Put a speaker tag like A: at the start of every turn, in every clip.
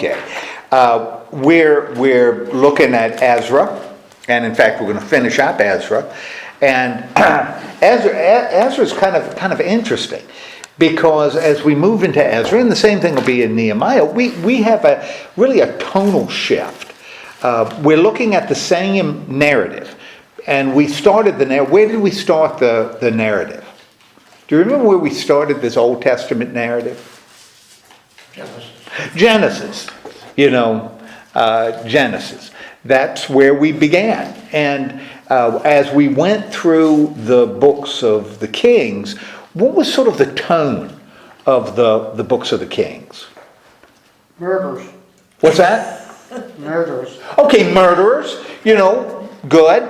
A: Okay. We're looking at Ezra, and in fact we're going to finish up Ezra. And Ezra's kind of interesting, because as we move into Ezra, and the same thing will be in Nehemiah, we have really a tonal shift. We're looking at the same narrative, and we started the narrative. Where did we start the narrative? Do you remember where we started this Old Testament narrative? Genesis. Genesis. That's where we began. And as we went through the books of the Kings, what was sort of the tone of the books of the Kings?
B: Murders.
A: What's that?
B: Murderers.
A: Okay, murderers. Good.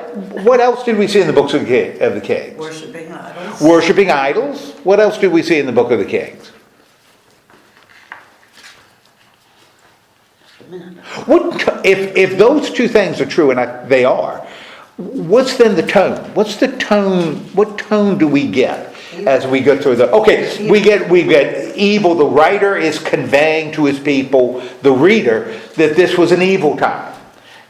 A: What else did we see in the books of the Kings?
C: Worshipping idols.
A: Worshipping idols. What else did we see in the book of the Kings? If those two things are true, and they are, what's then the tone? What's the tone? What tone do we get as we go through we get evil. The writer is conveying to his people, the reader, that this was an evil time.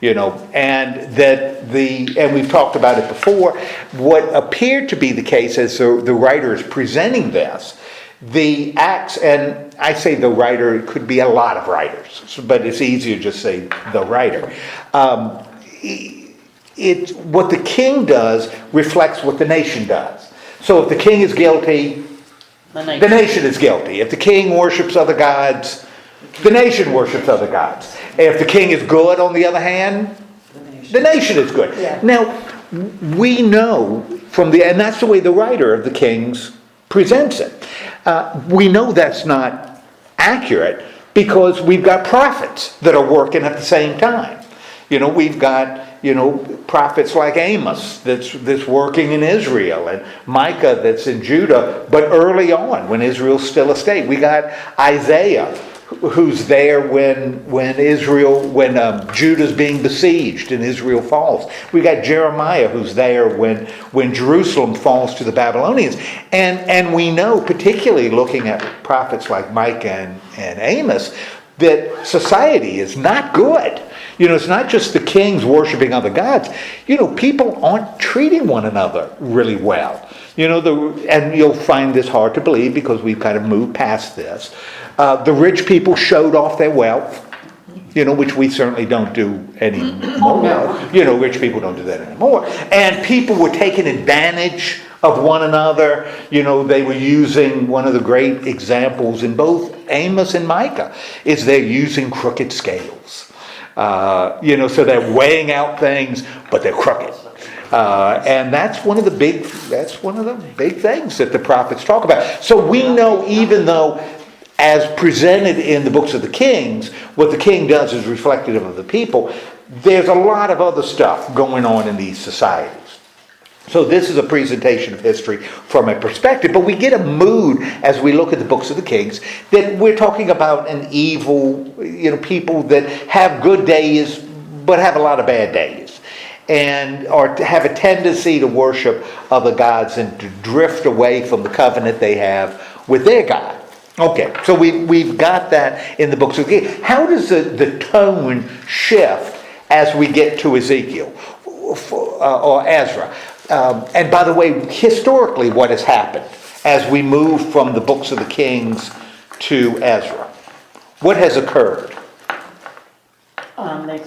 A: And that and we've talked about it before, what appeared to be the case as the writer is presenting this, the acts, and I say the writer, it could be a lot of writers, but it's easier to just say the writer. What the king does reflects what the nation does. So if the king is guilty, the nation is guilty. If the king worships other gods, the nation worships other gods. If the king is good, on the other hand, the nation is good.
B: Yeah.
A: Now, we know and that's the way the writer of the Kings presents it. We know that's not accurate because we've got prophets that are working at the same time. We've got prophets like Amos that's working in Israel, and Micah that's in Judah, but early on when Israel's still a state. We got Isaiah, who's there when Judah's being besieged and Israel falls. We got Jeremiah, who's there when Jerusalem falls to the Babylonians. And we know, particularly looking at prophets like Micah and Amos, that society is not good. It's not just the kings worshiping other gods. People aren't treating one another really well. And you'll find this hard to believe because we've kind of moved past this. The rich people showed off their wealth, which we certainly don't do anymore. Rich people don't do that anymore. And people were taking advantage of one another. They were using, one of the great examples in both Amos and Micah is they're using crooked scales. So they're weighing out things, but they're crooked. And that's one of the big things that the prophets talk about. So we know, even though as presented in the books of the Kings, what the king does is reflective of the people, there's a lot of other stuff going on in these societies. So this is a presentation of history from a perspective, but we get a mood as we look at the books of the Kings that we're talking about an evil, people that have good days but have a lot of bad days, and or have a tendency to worship other gods and to drift away from the covenant they have with their God. Okay, so we've got that in the books of the Kings. How does the tone shift as we get to Ezekiel or Ezra? And by the way, historically, what has happened as we move from the books of the Kings to Ezra? What has occurred?
B: They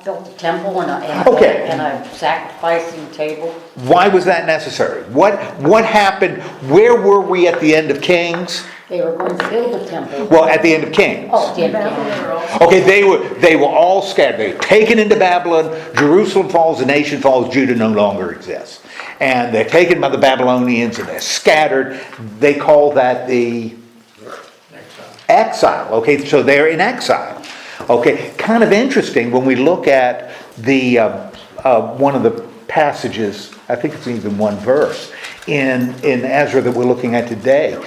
B: built the temple and a sacrificing table.
A: Why was that necessary? What happened? Where were we at the end of Kings?
B: They were going to build the temple.
A: Well, at the end of Kings.
B: Oh, at the end of Kings.
A: Okay, they were all scattered. They were taken into Babylon. Jerusalem falls, the nation falls, Judah no longer exists. And they're taken by the Babylonians and they're scattered. They call that the exile. Okay, so they're in exile. Okay, kind of interesting when we look at the one of the passages, I think it's even one verse, in Ezra that we're looking at today.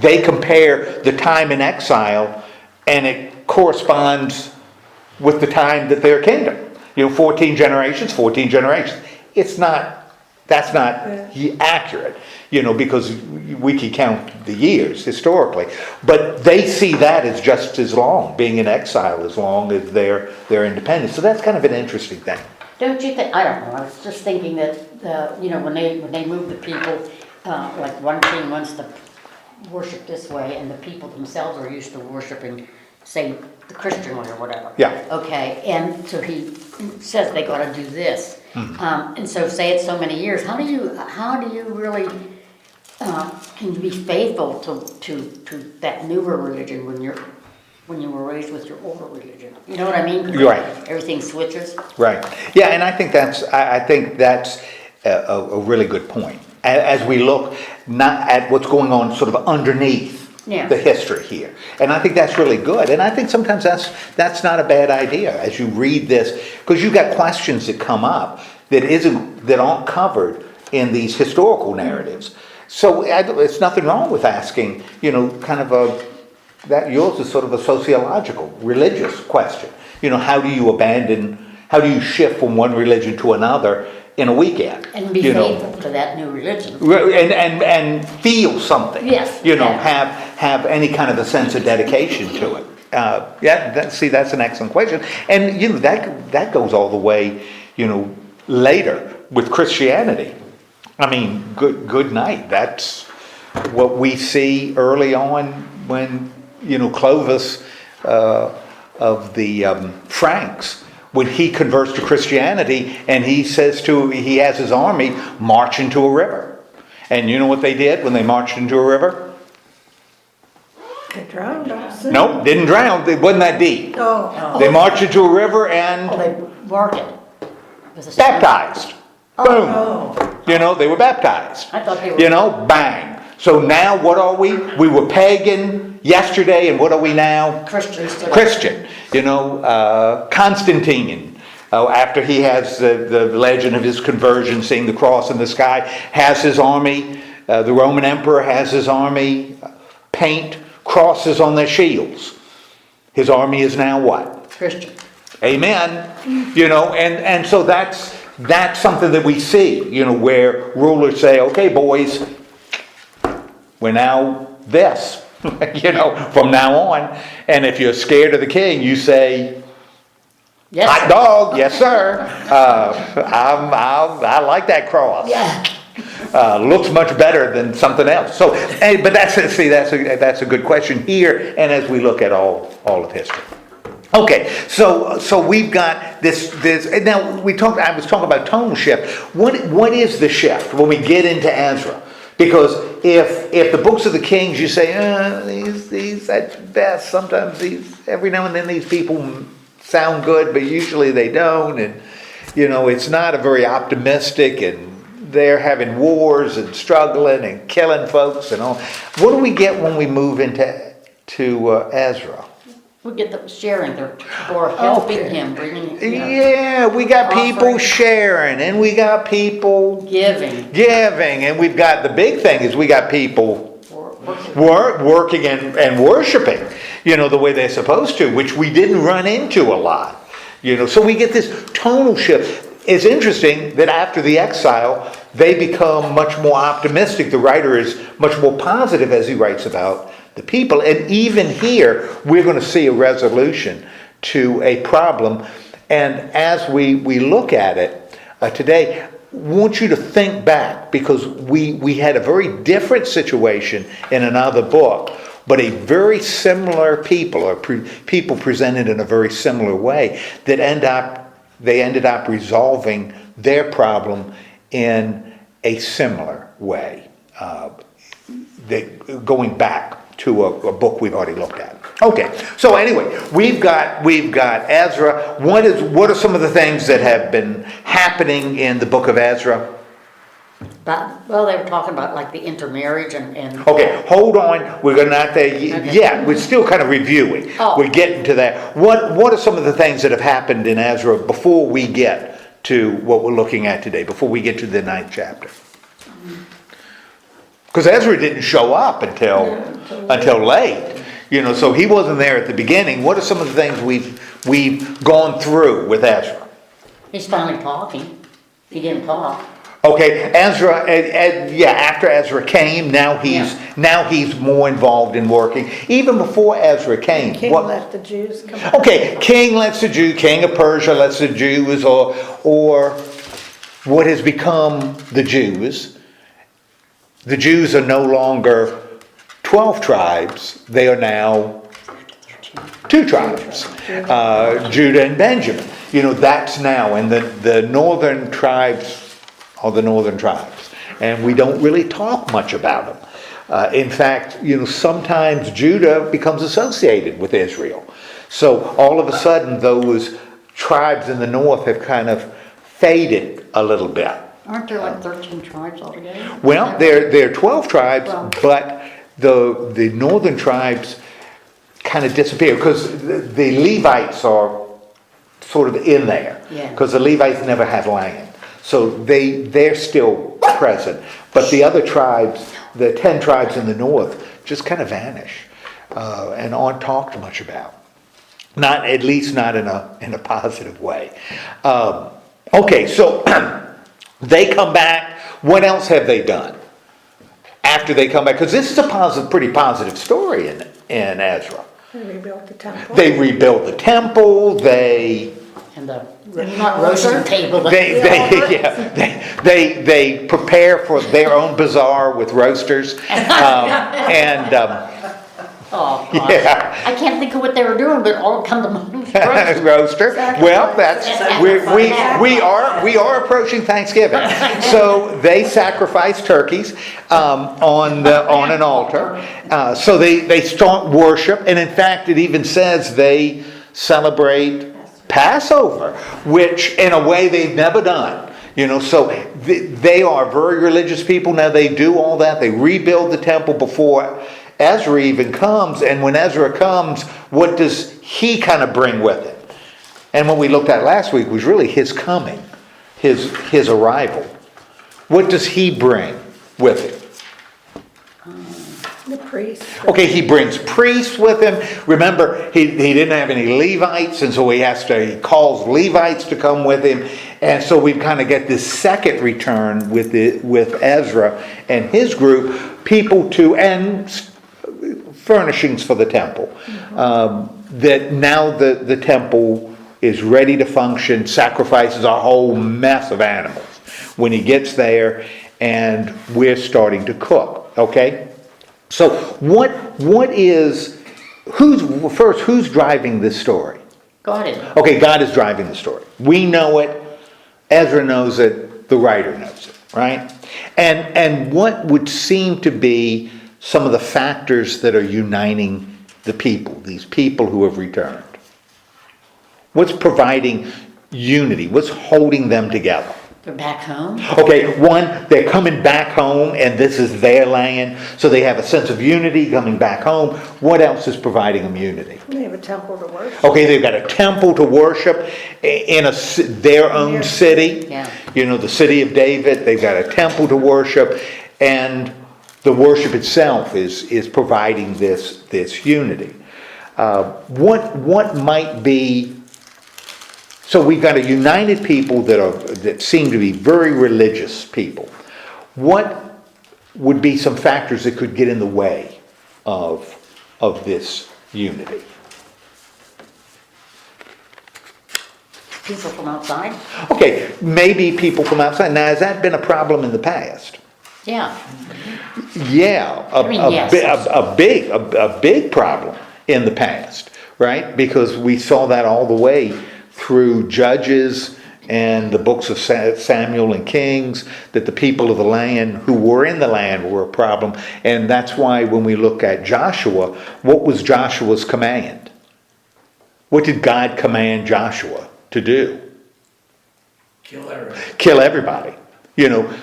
A: They compare the time in exile, and it corresponds with the time that their kingdom. 14 generations. It's not That's not accurate, because we can count the years historically. But they see that as just as long, being in exile as long as their independence. So that's kind of an interesting thing.
B: Don't you think, I don't know, I was just thinking that, when they move the people, like one king wants to worship this way, and the people themselves are used to worshiping, say, the Christian way or whatever.
A: Yeah.
B: Okay, and so he says they gotta do this.
A: Mm-hmm.
B: And so say it's so many years, how do you really, can you be faithful to that newer religion when you were raised with your older religion? You know what I mean?
A: Right.
B: Everything switches.
A: Right. Yeah, and I think that's a really good point. As we look not at what's going on sort of underneath the history here. And I think that's really good. And I think sometimes that's not a bad idea as you read this, because you've got questions that come up that aren't covered in these historical narratives. So it's nothing wrong with asking, kind of that yours is sort of a sociological, religious question. How do you shift from one religion to another in a weekend?
B: And be faithful to that new religion.
A: And feel something.
B: Yes.
A: Have any kind of a sense of dedication to it. That's an excellent question. And, that goes all the way, later with Christianity. I mean, good night. That's what we see early on when, Clovis of the Franks, when he converts to Christianity, and he has his army march into a river. And you know what they did when they marched into a river?
C: They drowned us.
A: Nope, didn't drown. It wasn't that deep.
C: Oh.
A: They marched into a river and
B: They mark it.
A: baptized. Boom. They were baptized.
B: I thought they were.
A: Bang. So now what are we? We were pagan yesterday, and what are we now?
B: Christians today.
A: Christian. Constantine, after he has the legend of his conversion, seeing the cross in the sky, has his army, the Roman emperor has his army paint crosses on their shields. His army is now what?
B: Christian.
A: Amen. And so that's something that we see, where rulers say, okay, boys, we're now this, from now on. And if you're scared of the king, you say,
B: yes,
A: hot dog, yes, sir. I like that cross.
B: Yeah.
A: Looks much better than something else. So, but that's a good question here, and as we look at all of history. Okay, so we've got this. Now I was talking about tonal shift. What is the shift when we get into Ezra? Because if the books of the Kings, you say these at best, sometimes every now and then these people sound good, but usually they don't, and it's not a very optimistic, and they're having wars and struggling and killing folks and all. What do we get when we move into Ezra?
B: We get them sharing or helping him, bringing.
A: Yeah, we got people sharing, and we got people
B: giving,
A: and we've got the big thing is we got people working and worshiping, the way they're supposed to, which we didn't run into a lot, So we get this tonal shift. It's interesting that after the exile, they become much more optimistic. The writer is much more positive as he writes about the people. And even here, we're going to see a resolution to a problem. And as we look at it today, I want you to think back, because we had a very different situation in another book, but a very similar people, or people presented in a very similar way, that they ended up resolving their problem in a similar way, going back to a book we've already looked at. Okay, so anyway, we've got Ezra. What are some of the things that have been happening in the book of Ezra?
B: Well, they were talking about like the intermarriage and.
A: Okay, hold on. We're not there yet. We're still kind of reviewing.
B: Oh.
A: We're getting to that. What are some of the things that have happened in Ezra before we get to what we're looking at today? Before we get to the 9th chapter? Because Ezra didn't show up until late, so he wasn't there at the beginning. What are some of the things we've gone through with Ezra?
B: He's finally talking. He didn't talk.
A: Okay, Ezra, yeah, after Ezra came, now he's more involved in working. Even before Ezra came.
C: King
A: what-
C: let the Jews come out.
A: Okay, king of Persia lets the Jews, or what has become the Jews. The Jews are no longer 12 tribes, they are now 2 tribes, Judah and Benjamin. That's now, and the northern tribes are the northern tribes. And we don't really talk much about them. In fact, sometimes Judah becomes associated with Israel. So all of a sudden, those tribes in the north have kind of faded a little bit.
B: Aren't there like 13 tribes altogether?
A: Well, there are 12 tribes,
B: Well-
A: but the northern tribes kind of disappear because the Levites are sort of in there.
B: Yeah.
A: Because the Levites never had land. So they're still present. But the other tribes, the 10 tribes in the north, just kind of vanish and aren't talked much about. Not, at least not in a positive way. Okay, so they come back. What else have they done after they come back? Because this is a pretty positive story in Ezra.
C: They rebuilt the temple.
A: They rebuilt the temple.
B: And the, not roasting table. but-
A: They prepare for their own bazaar with roasters.
B: Oh, gosh.
A: Yeah.
B: I can't think of what they were doing, but all come to mind.
A: Roaster. Well, we are approaching Thanksgiving, so they sacrifice turkeys on an altar. So they start worship, and in fact, it even says they celebrate Passover, which in a way they've never done. So they are very religious people. Now they do all that. They rebuild the temple before Ezra even comes, and when Ezra comes, what does he kind of bring with him? And what we looked at last week was really his coming, his arrival. What does he bring with him?
C: The priests.
A: Okay, he brings priests with him. Remember, he didn't have any Levites, and so he calls Levites to come with him. And so we kind of get this second return with Ezra and his group, and furnishings for the temple. That now the temple is ready to function, sacrifices a whole mess of animals when he gets there, and we're starting to cook, okay? So who's driving this story?
B: God is.
A: Okay, God is driving the story. We know it, Ezra knows it, the writer knows it, right? And what would seem to be some of the factors that are uniting the people, these people who have returned? What's providing unity? What's holding them together?
B: They're back home.
A: Okay, one, they're coming back home and this is their land, so they have a sense of unity coming back home. What else is providing them unity?
C: They have a temple to worship.
A: Okay, they've got a temple to worship in their own city.
B: Yeah.
A: The city of David, they've got a temple to worship, and the worship itself is providing this unity. What might be? So we've got a united people that seem to be very religious people. What would be some factors that could get in the way of this unity?
B: People from outside.
A: Okay, maybe people from outside. Now, has that been a problem in the past?
B: Yeah.
A: Yeah,
B: Yes.
A: a big problem in the past, right? Because we saw that all the way through Judges and the books of Samuel and Kings, that the people of the land who were in the land were a problem. And that's why when we look at Joshua, what was Joshua's command? What did God command Joshua to do? Kill everybody.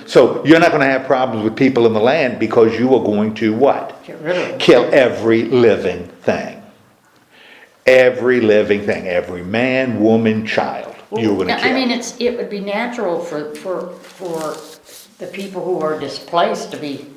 A: So you're not going to have problems with people in the land because you are going to what?
B: Get rid of them.
A: Kill every living thing. Every living thing. Every man, woman, child. You're going to kill.
B: I mean, it would be natural for the people who are displaced to be,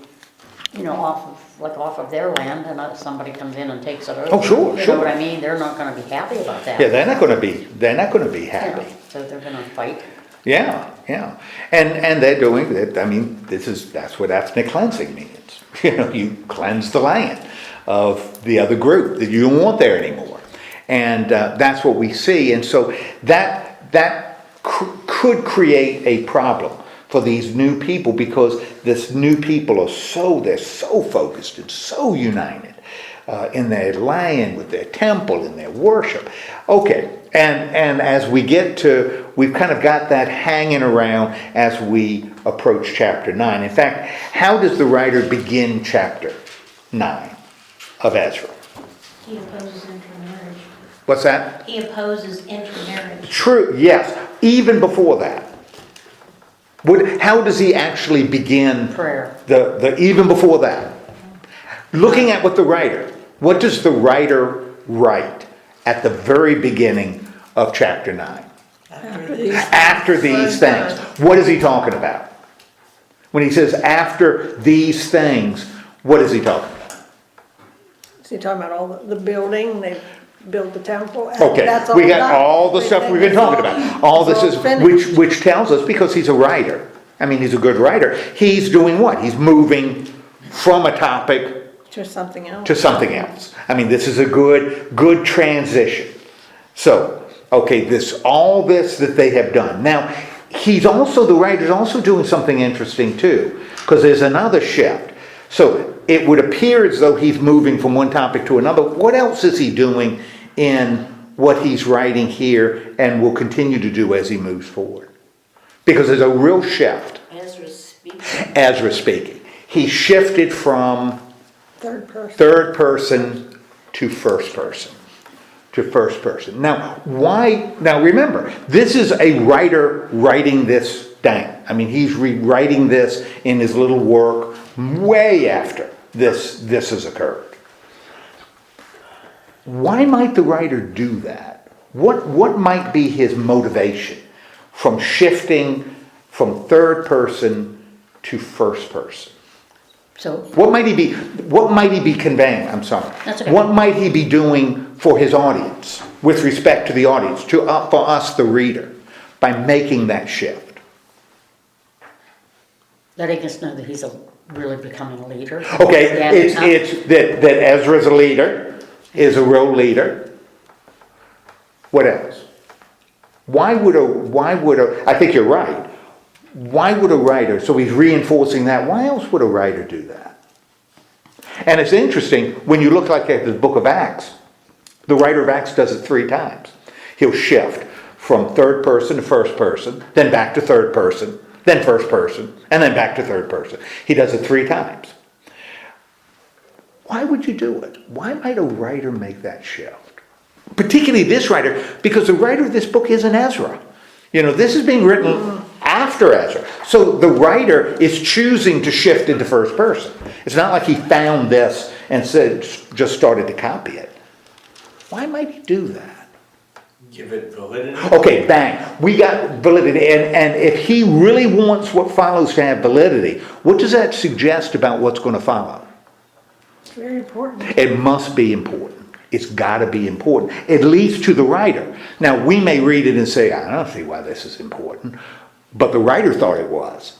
B: off of their land, and somebody comes in and takes it over.
A: Oh, sure.
B: You know what I mean? They're not going to be happy about that.
A: Yeah, they're not going to be happy.
B: So they're going to fight.
A: Yeah, yeah. And they're doing that. I mean, that's what ethnic cleansing means. You know, you cleanse the land of the other group that you don't want there anymore. And that's what we see. And so that could create a problem for these new people, because this new people they're so focused and so united in their land, with their temple, in their worship. Okay, and as we get to, we've kind of got that hanging around as we approach chapter 9. In fact, how does the writer begin chapter 9 of Ezra?
D: He opposes intermarriage.
A: What's that?
D: He opposes intermarriage.
A: True, yes. Even before that. How does he actually begin?
B: Prayer.
A: Even before that? Looking at what does the writer write at the very beginning of chapter 9? After these things. What is he talking about? When he says after these things, what is he talking about?
C: Is he talking about all the building, they built the temple?
A: Okay,
C: That's all
A: we got
C: done.
A: all the stuff we've been talking about. All this is,
C: finished.
A: which tells us, because he's a writer, I mean, he's a good writer, he's doing what? He's moving from a topic
C: To something else.
A: to something else. I mean, this is a good transition. So, okay, all this that they have done. Now, the writer's also doing something interesting too, because there's another shift. So it would appear as though he's moving from one topic to another. What else is he doing in what he's writing here and will continue to do as he moves forward? Because there's a real shift. Ezra speaking. He shifted from third person to first person. Now, why? Now remember, this is a writer writing this down. I mean, he's rewriting this in his little work way after this has occurred. Why might the writer do that? What might be his motivation from shifting from third person to first person?
B: So
A: What might he be conveying? I'm sorry.
B: That's okay.
A: What might he be doing for his audience, with respect to the audience, for us, the reader, by making that shift?
B: letting us know that he's really becoming a leader.
A: Okay, it's that Ezra's a leader, is a real leader. What else? Why would a, I think you're right. Why would a writer, so he's reinforcing that, why else would a writer do that? And it's interesting, when you look like at the book of Acts, the writer of Acts does it 3 times. He'll shift from third person to first person, then back to third person, then first person, and then back to third person. He does it 3 times. Why would you do it? Why might a writer make that shift? Particularly this writer, because the writer of this book isn't Ezra. You know, this is being written after Ezra. So the writer is choosing to shift into first person. It's not like he found this and just started to copy it. Why might he do that?
E: Give it validity.
A: Okay, bang. We got validity. And if he really wants what follows to have validity, what does that suggest about what's going to follow?
C: It's very important.
A: It must be important. It's got to be important, at least to the writer. Now, we may read it and say, I don't see why this is important. But the writer thought it was.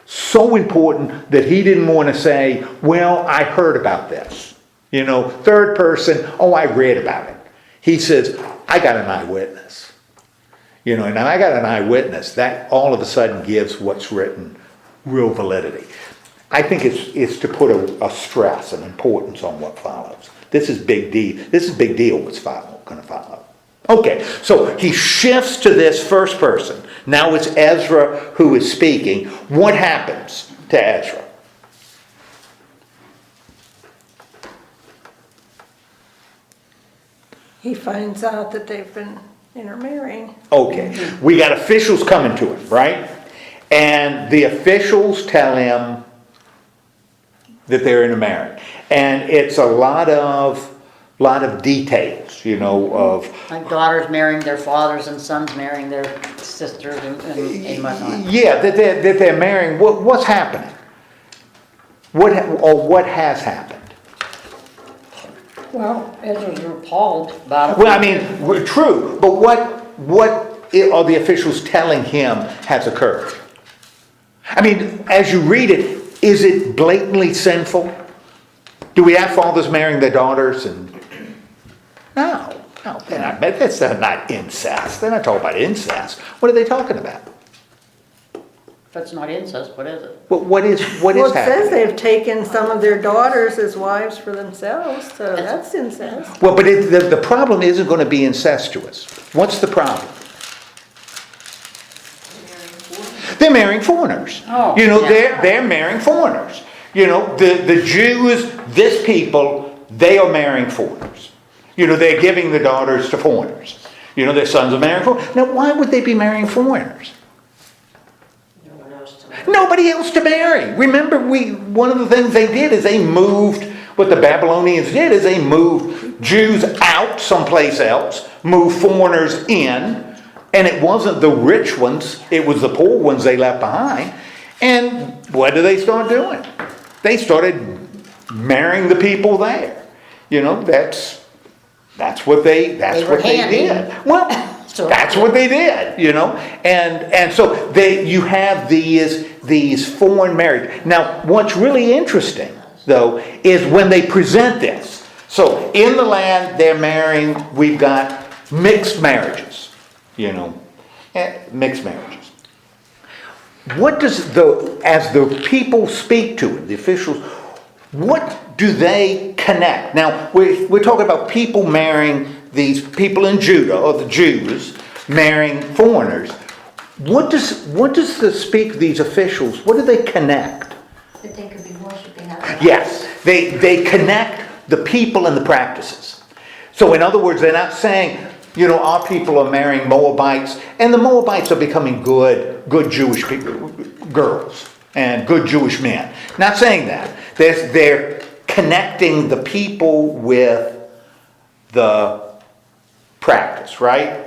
A: So important that he didn't want to say, well, I heard about this. You know, third person, oh, I read about it. He says, I got an eyewitness. You know, and I got an eyewitness. That all of a sudden gives what's written real validity. I think it's to put a stress, an importance on what follows. This is big deal. This is big deal what's going to follow. Okay, so he shifts to this first person. Now it's Ezra who is speaking. What happens to Ezra?
C: He finds out that they've been intermarrying.
A: Okay, we got officials coming to him, right? And the officials tell him that they're intermarried. And it's a lot of details, you know, of...
B: Like daughters marrying their fathers and sons marrying their sisters and whatnot.
A: Yeah, that they're marrying. What's happening? What has happened?
B: Well, Ezra's appalled about it.
A: Well, I mean, true, but what are the officials telling him has occurred? I mean, as you read it, is it blatantly sinful? Do we have fathers marrying their daughters? And no, that's not incest. They're not talking about incest. What are they talking about?
B: If it's not incest, what is it?
A: What is
C: Well, it says
A: happening?
C: they've taken some of their daughters as wives for themselves, so that's incest.
A: Well, but the problem isn't going to be incestuous. What's the problem? They're marrying foreigners.
B: Oh,
A: You know,
B: yeah.
A: they're marrying foreigners. You know, the Jews, this people, they are marrying foreigners. You know, they're giving the daughters to foreigners. You know, their sons are marrying foreigners. Now, why would they be marrying foreigners? Nobody else to marry. Remember, one of the things they did is they moved, what the Babylonians did is they moved Jews out someplace else, moved foreigners in, and it wasn't the rich ones, it was the poor ones they left behind. And what did they start doing? They started marrying the people there. You know, that's what they did. Well, that's what they did, you know. And so you have these foreign marriages. Now, what's really interesting, though, is when they present this. So in the land they're marrying, we've got mixed marriages, you know, mixed marriages. What does as the people speak to it, the officials, what do they connect? Now, we're talking about people marrying these people in Judah, or the Jews, marrying foreigners. What does these officials, what do they connect?
D: That they could be worshiping other
A: Yes, they connect the people and the practices. So in other words, they're not saying, you know, our people are marrying Moabites, and the Moabites are becoming good Jewish people, girls, and good Jewish men. Not saying that. They're connecting the people with the practice, right?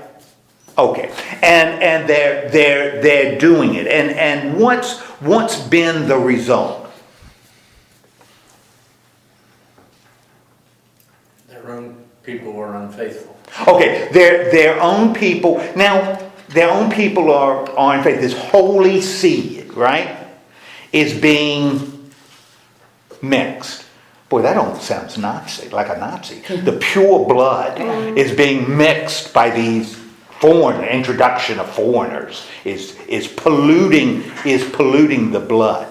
A: Okay, and they're doing it, and what's been the result?
E: Their own people were unfaithful.
A: Okay, their own people. Now, their own people are in faith. This holy seed, right, is being mixed. Boy, that almost sounds Nazi, like a Nazi. The pure blood is being mixed by these introduction of foreigners is polluting the blood.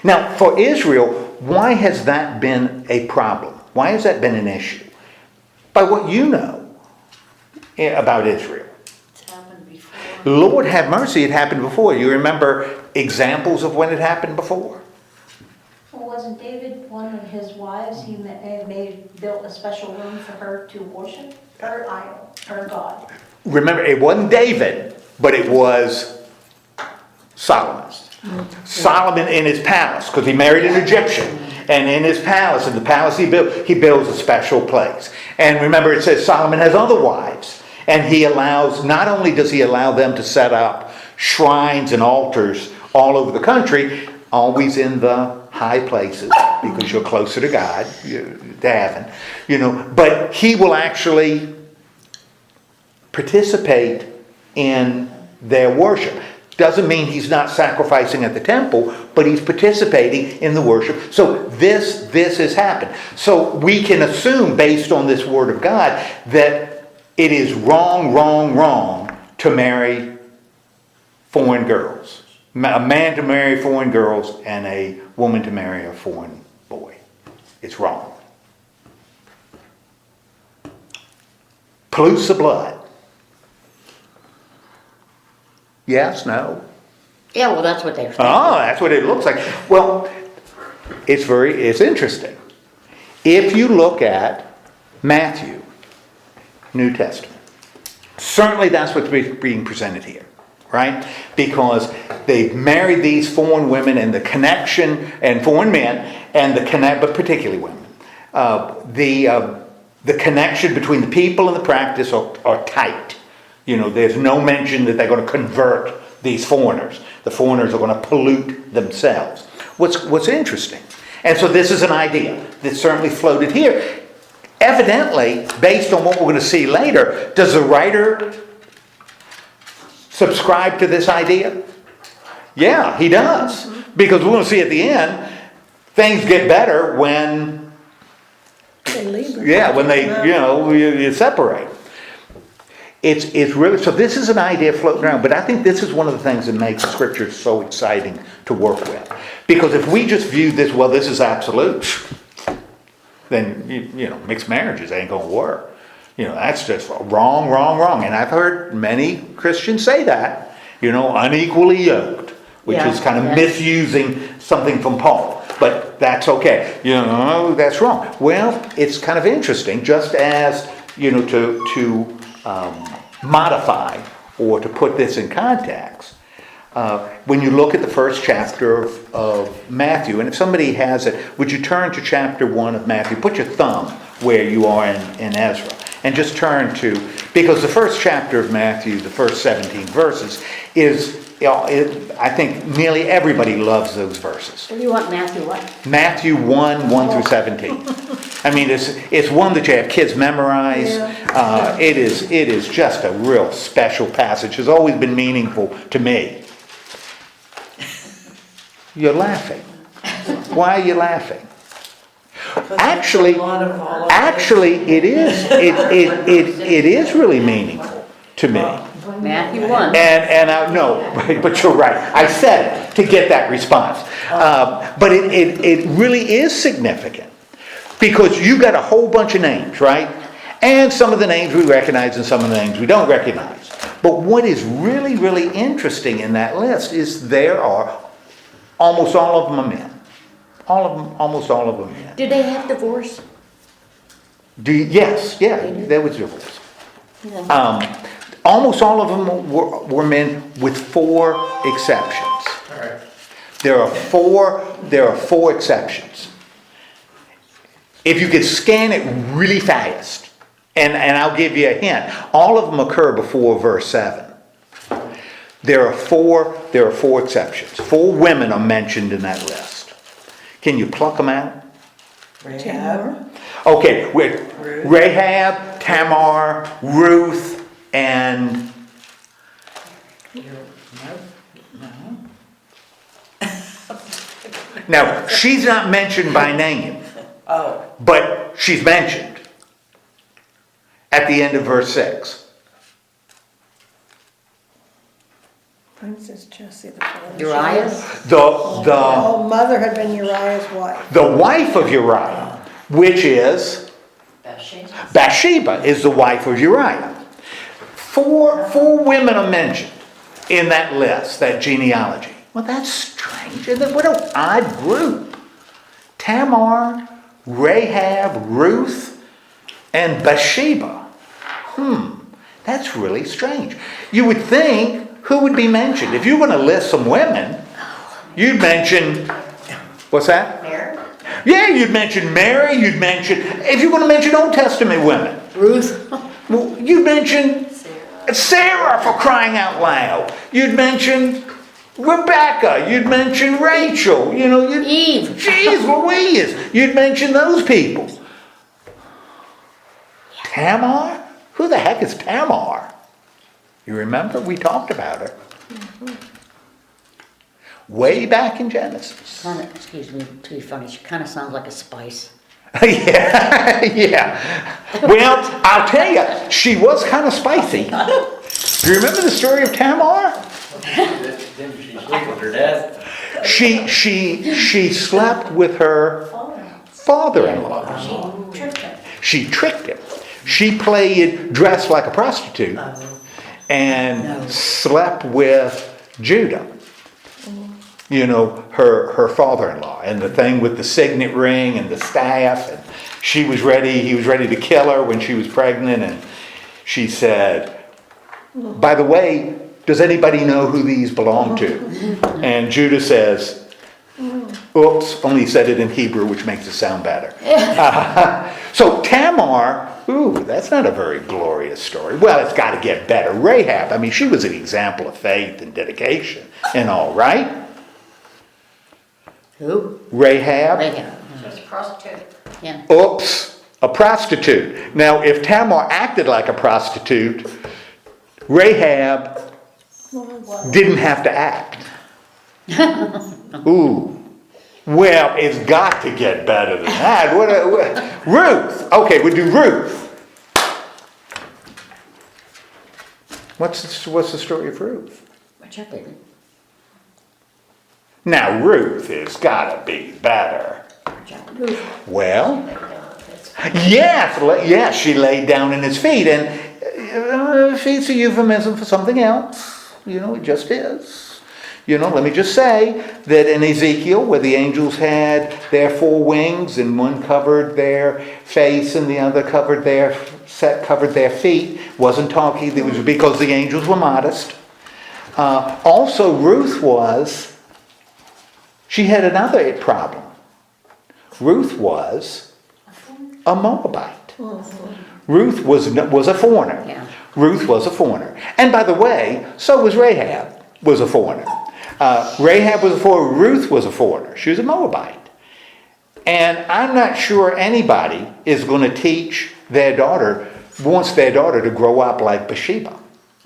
A: Now, for Israel, why has that been a problem? Why has that been an issue? By what you know about Israel.
D: It's happened before.
A: Lord have mercy, it happened before. You remember examples of when it happened before?
D: Well, wasn't David one of his wives? He built a special room for her to worship her idol, her god.
A: Remember, it wasn't David, but it was Solomon. Solomon in his palace, because he married an Egyptian. And in his palace, in the palace he builds a special place. And remember, it says Solomon has other wives. And not only does he allow them to set up shrines and altars all over the country, always in the high places, because you're closer to God, to heaven, you know, but he will actually participate in their worship. Doesn't mean he's not sacrificing at the temple, but he's participating in the worship. So this has happened. So we can assume, based on this word of God, that it is wrong to marry foreign girls. A man to marry foreign girls and a woman to marry a foreign boy. It's wrong. Pollutes the blood. Yes, no?
B: Yeah, well, that's what they're saying.
A: Oh, that's what it looks like. Well, it's interesting. If you look at Matthew, New Testament, certainly that's what's being presented here, right? Because they've married these foreign women and the connection, and foreign men, but particularly women. The connection between the people and the practice are tight. You know, there's no mention that they're going to convert these foreigners. The foreigners are going to pollute themselves. What's interesting, and so this is an idea that certainly floated here. Evidently, based on what we're going to see later, does the writer subscribe to this idea? Yeah, he does. Because we're going to see at the end, things get better when,
C: They leave them.
A: when they, you separate. It's really, so this is an idea floating around, but I think this is one of the things that makes Scripture so exciting to work with. Because if we just view this, well, this is absolute, then, mixed marriages ain't going to work. That's just wrong. And I've heard many Christians say that, unequally yoked, which is kind of misusing something from Paul. But that's okay. That's wrong. Well, it's kind of interesting, just as, to modify or to put this in context. When you look at the first chapter of Matthew, and if somebody has it, would you turn to chapter 1 of Matthew? Put your thumb where you are in Ezra. And just turn to, because the first chapter of Matthew, the first 17 verses, is, I think nearly everybody loves those verses.
B: What do you want, Matthew what?
A: Matthew 1 through 17. I mean, it's one that you have kids memorize.
C: Yeah.
A: It is just a real special passage. It's always been meaningful to me. You're laughing. Why are you laughing? Actually, it is. It is really meaningful to me.
B: Matthew 1.
A: And I no, but you're right. I said it to get that response. But it really is significant because you got a whole bunch of names, right? And some of the names we recognize and some of the names we don't recognize. But what is really, really interesting in that list is there are almost all of them are men. Almost all of them men.
B: Did they have divorce?
A: Yes, there was divorce.
B: Yeah.
A: Almost all of them were men with 4 exceptions.
E: All right.
A: There are four exceptions. If you could scan it really fast, and I'll give you a hint, all of them occur before verse 7. There are four exceptions. 4 women are mentioned in that list. Can you pluck them out?
C: Tamar.
A: Okay, with Rahab, Tamar, Ruth, and now she's not mentioned by name. But she's mentioned at the end of verse 6.
C: Princess Jessie, the father.
B: Uriah?
C: Oh, mother had been Uriah's wife.
A: The wife of Uriah, which is Bathsheba, is the wife of Uriah. Four women are mentioned in that list, that genealogy. Well, that's strange. What an odd group. Tamar, Rahab, Ruth, and Bathsheba. That's really strange. You would think, who would be mentioned? If you were going to list some women, you'd mention, what's that?
D: Mary?
A: Yeah, you'd mention Mary, if you're going to mention Old Testament women.
B: Ruth?
A: Well, you'd mention Sarah, for crying out loud. You'd mention Rebecca, you'd mention Rachel,
B: Eve.
A: Jeez Louise, you'd mention those people. Tamar? Who the heck is Tamar? You remember? We talked about her. Way back in Genesis.
B: Excuse me, to be funny, she kind of sounds like a spice.
A: yeah. Well, I'll tell you, she was kind of spicy. Do you remember the story of Tamar?
E: Didn't she sleep with her dad?
A: She slept with her father-in-law. She tricked him. She played dressed like a prostitute and slept with Judah. Her father-in-law, and the thing with the signet ring and the staff, and he was ready to kill her when she was pregnant, and she said, by the way, does anybody know who these belong to? And Judah says, oops, only said it in Hebrew, which makes it sound better. So Tamar, that's not a very glorious story. Well, it's got to get better. Rahab, she was an example of faith and dedication and all, right?
B: Who?
A: Rahab.
D: She was a prostitute.
B: Yeah.
A: Oops, a prostitute. Now, if Tamar acted like a prostitute, Rahab didn't have to act. Ooh. Well, it's got to get better than that. Ruth. Okay, we'll do Ruth. What's the story of Ruth?
B: What's up, baby?
A: Now, Ruth has got to be better. Well, yes, she laid down in his feet, and feet's a euphemism for something else. It just is. Let me just say that in Ezekiel, where the angels had their 4 wings, and one covered their face and the other covered their feet, wasn't talking. It was because the angels were modest. Also, Ruth she had another problem. Ruth was a Moabite. Ruth was a foreigner.
B: Yeah.
A: Ruth was a foreigner. And by the way, so was Rahab, was a foreigner. Rahab was a foreigner. Ruth was a foreigner. She was a Moabite. And I'm not sure anybody is going to wants their daughter to grow up like Bathsheba.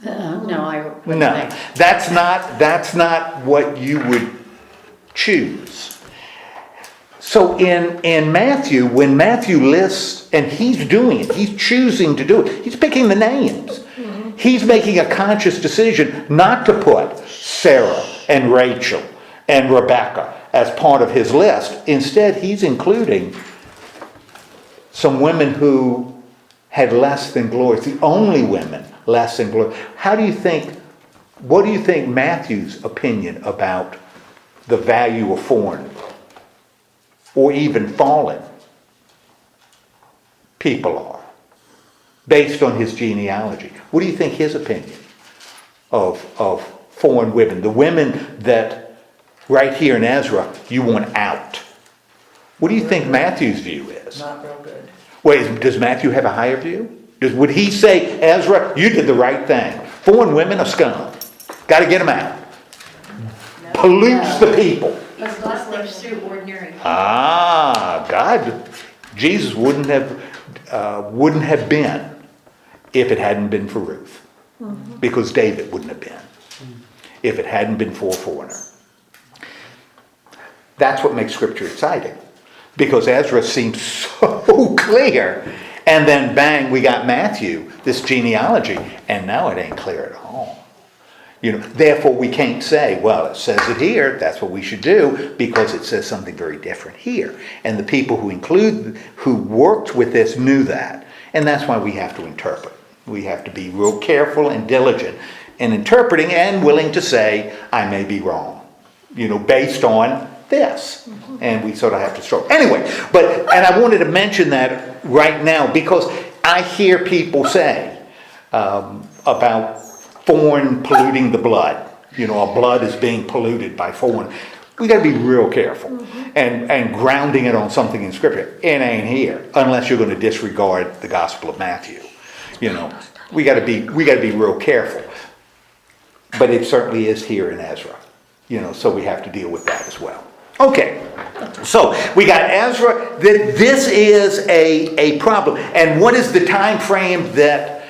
B: No, I wouldn't
A: No,
B: think.
A: that's not what you would choose. So in Matthew, when Matthew lists, and he's doing it, he's choosing to do it, he's picking the names. He's making a conscious decision not to put Sarah and Rachel and Rebecca as part of his list. Instead, he's including some women who had less than glory. It's the only women less than glory. What do you think Matthew's opinion about the value of foreign or even fallen people are, based on his genealogy? What do you think his opinion of foreign women, the women that right here in Ezra you want out? What do you think Matthew's view is?
F: Not real good.
A: Wait, does Matthew have a higher view? Would he say, Ezra, you did the right thing. Foreign women are scum. Got to get them out. Pollutes the people.
D: Let's not pursue ordinary.
A: God, Jesus wouldn't have been if it hadn't been for Ruth. Because David wouldn't have been if it hadn't been for a foreigner. That's what makes Scripture exciting. Because Ezra seems so clear. And then bang, we got Matthew, this genealogy, and now it ain't clear at all. Therefore we can't say, well, it says it here, that's what we should do, because it says something very different here. And the people who worked with this knew that. And that's why we have to interpret. We have to be real careful and diligent in interpreting and willing to say, I may be wrong, based on this. And we sort of have to struggle. Anyway, and I wanted to mention that right now because I hear people say about foreign polluting the blood. Our blood is being polluted by foreign. We got to be real careful and grounding it on something in Scripture. It ain't here unless you're going to disregard the Gospel of Matthew. We got to be real careful. But it certainly is here in Ezra. So we have to deal with that as well. Okay, so we got Ezra. This is a problem. And what is the time frame that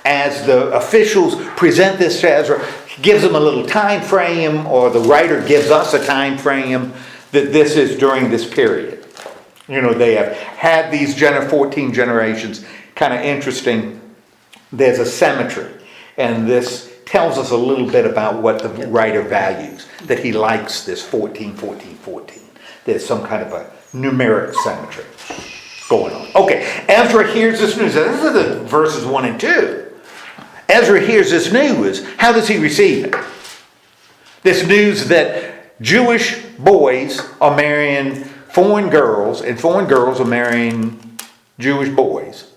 A: as the officials present this to Ezra, gives them a little time frame, or the writer gives us a time frame that this is during this period. They have had these 14 generations. Kind of interesting. There's a symmetry, and this tells us a little bit about what the writer values, that he likes this 14, 14, 14. There's some kind of a numeric symmetry going on. Okay, Ezra hears this news. This is the verses 1 and 2. Ezra hears this news. How does he receive it? This news that Jewish boys are marrying foreign girls, and foreign girls are marrying Jewish boys.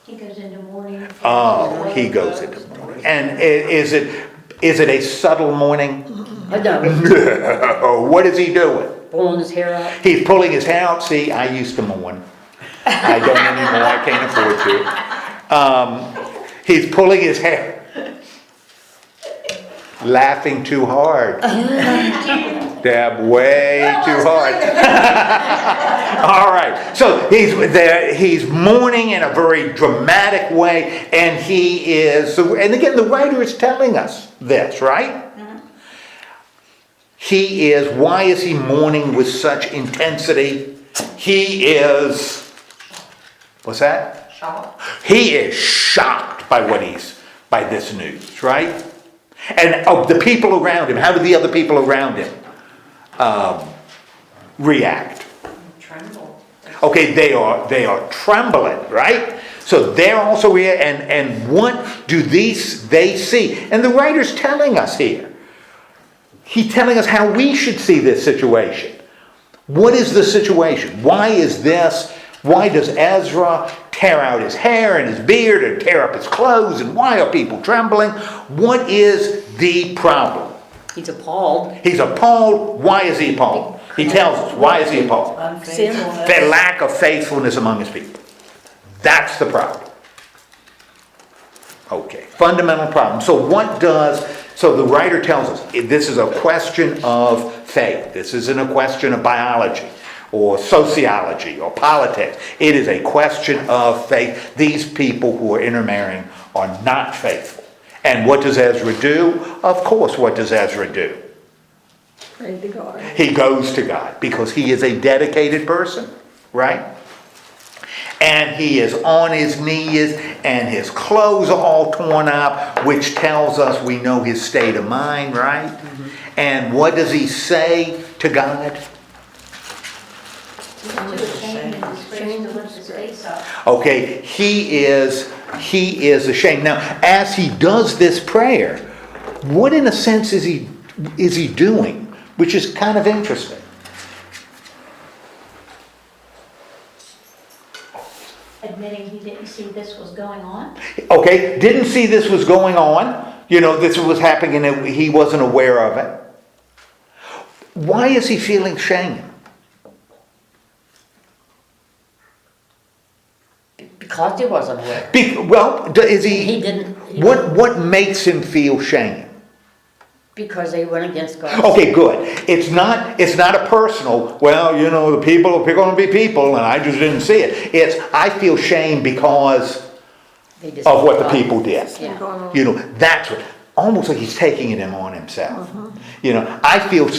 D: He goes into mourning.
A: Oh, he goes into mourning. And is it a subtle mourning? No. What is he doing?
B: Pulling his hair out.
A: He's pulling his hair out. See, I used to mourn. I don't anymore. I can't afford to. He's pulling his hair. Laughing too hard. Deb, way too hard. All right, so he's there, he's mourning in a very dramatic way, and he is, and again, the writer is telling us this, right? Why is he mourning with such intensity? He is, what's that?
D: Shocked.
A: He is shocked by by this news, right? And of the people around him, how do the other people around him react?
D: Tremble.
A: Okay, they are trembling, right? So they're also and what do they see? And the writer's telling us here. He's telling us how we should see this situation. What is the situation? Why does Ezra tear out his hair and his beard and tear up his clothes? And why are people trembling? What is the problem?
B: He's appalled.
A: He's appalled. Why is he appalled? He tells us. Why is he appalled? The lack of faithfulness among his people. That's the problem. Okay, fundamental problem. So the writer tells us this is a question of faith. This isn't a question of biology or sociology or politics. It is a question of faith. These people who are intermarrying are not faithful. And what does Ezra do? Of course, what does Ezra do?
C: Pray to God.
A: He goes to God because he is a dedicated person, right? And he is on his knees and his clothes are all torn up, which tells us we know his state of mind, right? Mm-hmm. And what does he say to God?
D: Too ashamed and disgraced to lift his face up.
A: Okay, he is ashamed. Now, as he does this prayer, what in a sense is he doing? Which is kind of interesting.
D: Admitting he didn't see this was going on.
A: Okay, didn't see this was going on. This was happening and he wasn't aware of it. Why is he feeling shame?
B: Because he wasn't aware.
A: Is he?
B: He didn't.
A: What makes him feel shame?
B: Because they went against God.
A: Okay, good. It's not a personal, the people are going to be people and I just didn't see it. It's, I feel shame because of what the people did.
B: Yeah.
A: That's what, almost like he's taking it on himself. I feel,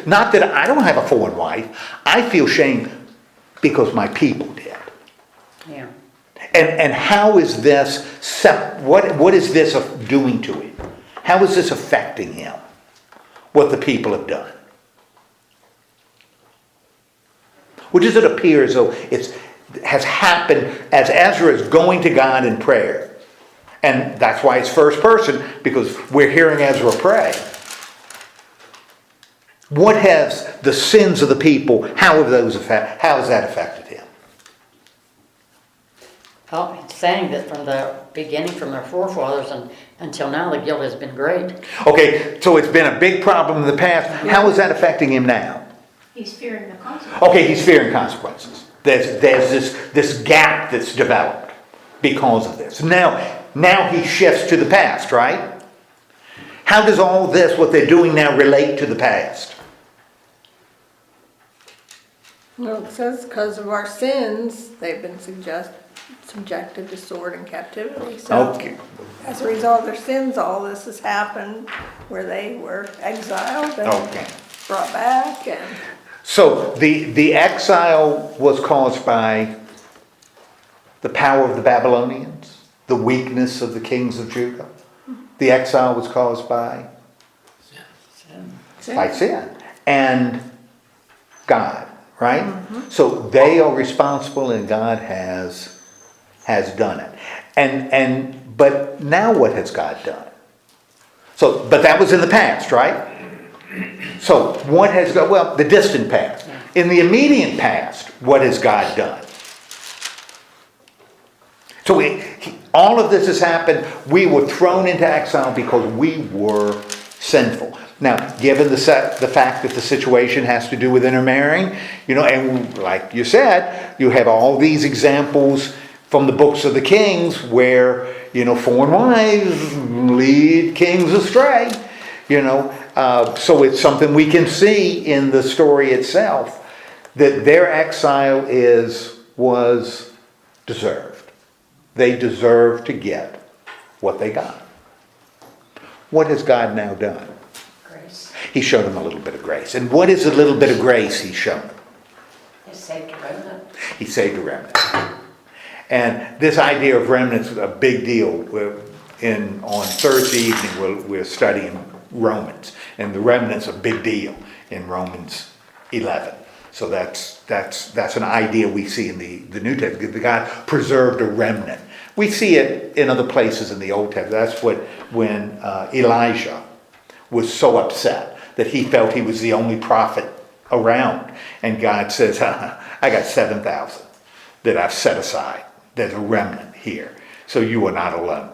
A: not that I don't have a foreign wife, I feel shame because my people did.
B: Yeah.
A: And how is this, what is this doing to him? How is this affecting him? What the people have done? Or does it appear as though it has happened as Ezra is going to God in prayer? And that's why it's first person, because we're hearing Ezra pray. What has the sins of the people, how has that affected him?
B: Well, it's saying that from the beginning, from their forefathers until now, the guilt has been great.
A: Okay, so it's been a big problem in the past. How is that affecting him now?
D: He's fearing the consequences.
A: Okay, he's fearing consequences. There's this gap that's developed because of this. Now he shifts to the past, right? How does all this, what they're doing now, relate to the past?
C: Well, it says because of our sins, they've been subjected to sword and captivity. So
A: Okay.
C: as a result of their sins, all this has happened where they were exiled and
A: Okay.
C: brought back. And
A: So the exile was caused by the power of the Babylonians, the weakness of the kings of Judah. The exile was caused by sin and God, right? Mm-hmm. So they are responsible, and God has done it. But now what has God done? But that was in the past, right? So what has God, well, the distant past. In the immediate past, what has God done? So all of this has happened. We were thrown into exile because we were sinful. Now, given the fact that the situation has to do with intermarrying, and like you said, you have all these examples from the books of the kings where, foreign wives lead kings astray, So it's something we can see in the story itself, that their exile was deserved. They deserved to get what they got. What has God now done?
D: Grace.
A: He showed them a little bit of grace. And what is a little bit of grace he's shown them?
D: He saved a remnant.
A: He saved a remnant. And this idea of remnants is a big deal. On Thursday evening, we're studying Romans. And the remnant's a big deal in Romans 11. So that's an idea we see in the New Testament. That God preserved a remnant. We see it in other places in the Old Testament. That's when Elijah was so upset that he felt he was the only prophet around. And God says, I got 7,000 that I've set aside. There's a remnant here. So you are not alone.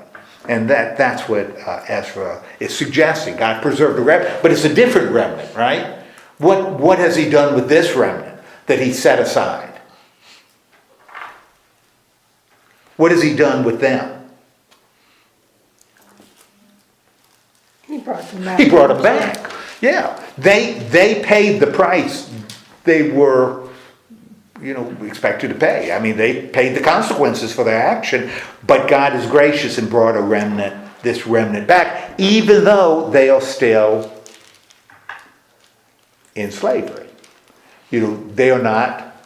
A: And that's what Ezra is suggesting. God preserved a remnant, but it's a different remnant, right? What has he done with this remnant that he set aside? What has he done with them?
C: He brought them back.
A: He brought them back. Yeah. They paid the price they were, expected to pay. I mean, they paid the consequences for their action, but God is gracious and brought this remnant back, even though they are still in slavery. They are not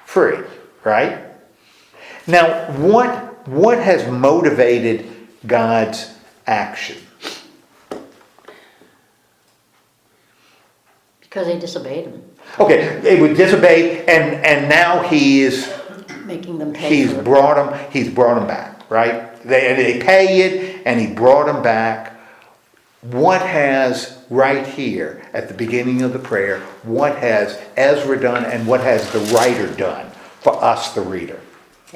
A: free, right? Now, what has motivated God's action?
B: Because they disobeyed him,
A: Okay, they would disobey, and now he's
B: making them pay for it.
A: He's brought them back, right? They pay it, and he brought them back. What has, right here at the beginning of the prayer, what has Ezra done and what has the writer done for us, the reader?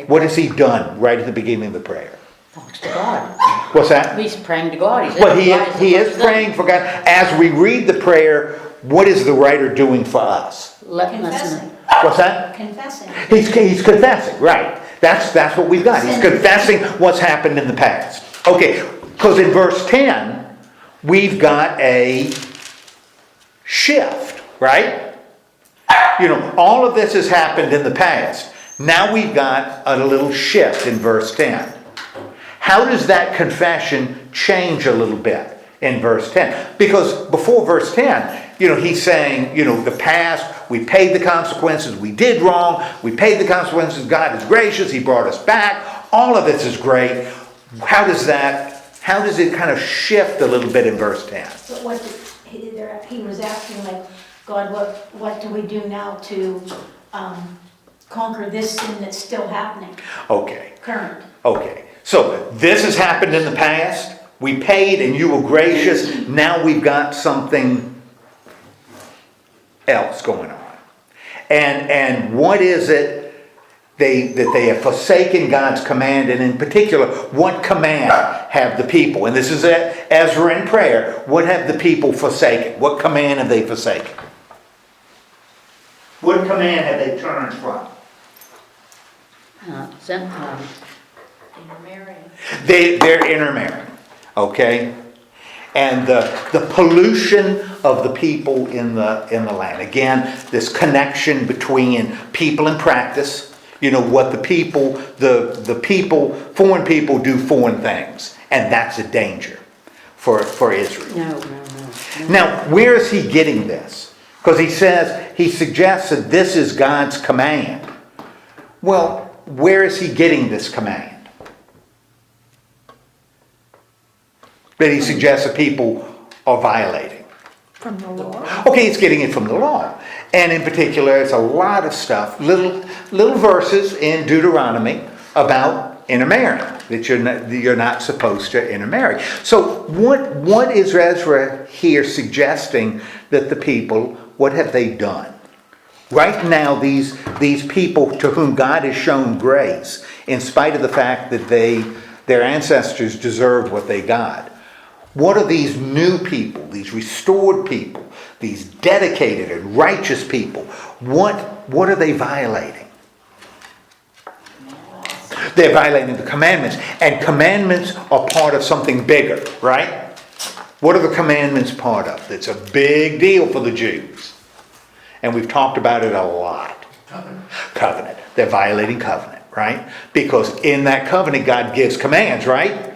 A: What has he done right at the beginning of the prayer?
B: Talks to God.
A: What's that?
B: He's praying to God.
A: Well, he is praying for God. As we read the prayer, what is the writer doing for us?
B: Letting us
D: Confessing.
A: What's that?
D: Confessing.
A: He's confessing, right. That's what we've got. He's confessing what's happened in the past. Okay, because in verse 10, we've got a shift, right? All of this has happened in the past. Now we've got a little shift in verse 10. How does that confession change a little bit in verse 10? Because before verse 10, he's saying, the past, we paid the consequences, we did wrong, we paid the consequences, God is gracious, he brought us back, all of this is great. How does it kind of shift a little bit in verse 10?
D: But he was asking, like, God, what do we do now to conquer this sin that's still happening?
A: Okay.
D: Current.
A: Okay. So this has happened in the past. We paid and you were gracious. Now we've got something else going on. And what is it that they have forsaken God's command? And in particular, what command have the people? And this is Ezra in prayer. What have the people forsaken? What command have they forsaken? What command have they turned from?
D: Intermarrying.
A: They're intermarrying. Okay? And the pollution of the people in the land. Again, this connection between people and practice. What the people, foreign people do foreign things. And that's a danger for Israel.
B: No.
A: Now, where is he getting this? Because he suggests that this is God's command. Well, where is he getting this command? That he suggests that people are violating.
C: From the law.
A: Okay, he's getting it from the law. And in particular, it's a lot of stuff, little verses in Deuteronomy about intermarrying, that you're not supposed to intermarry. So what is Ezra here suggesting that the people, what have they done? Right now, these people to whom God has shown grace, in spite of the fact that their ancestors deserved what they got, what are these new people, these restored people, these dedicated and righteous people, what are they violating? They're violating the commandments, and commandments are part of something bigger, right? What are the commandments part of? It's a big deal for the Jews. And we've talked about it a lot. Covenant. They're violating covenant, right? Because in that covenant, God gives commands, right?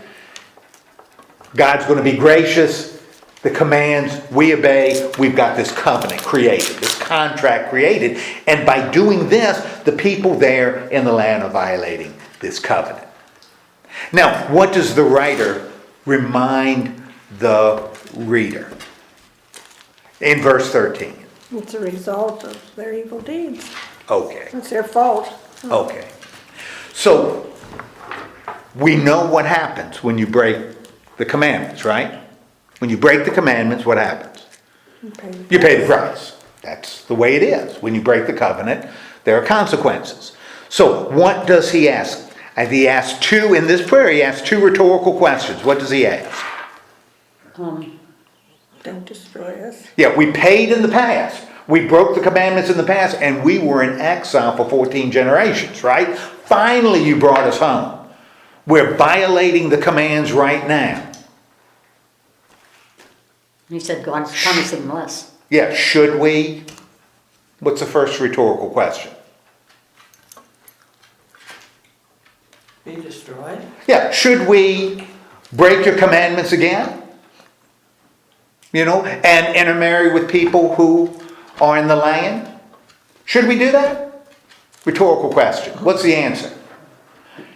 A: God's going to be gracious. The commands we obey. We've got this covenant created, this contract created. And by doing this, the people there in the land are violating this covenant. Now, what does the writer remind the reader? In verse 13.
C: It's a result of their evil deeds.
A: Okay.
C: It's their fault.
A: Okay. So, we know what happens when you break the commandments, right? When you break the commandments, what happens? You pay the price. That's the way it is. When you break the covenant, there are consequences. So, what does he ask? He asks two, in this prayer, he asks two rhetorical questions. What does he ask?
C: Don't destroy us.
A: Yeah, we paid in the past. We broke the commandments in the past, and we were in exile for 14 generations, right? Finally, you brought us home. We're violating the commands right now.
B: He said God's punishing less.
A: Yeah, should we? What's the first rhetorical question?
E: Be destroyed?
A: Yeah, should we break your commandments again? You know, and intermarry with people who are in the land? Should we do that? Rhetorical question. What's the answer?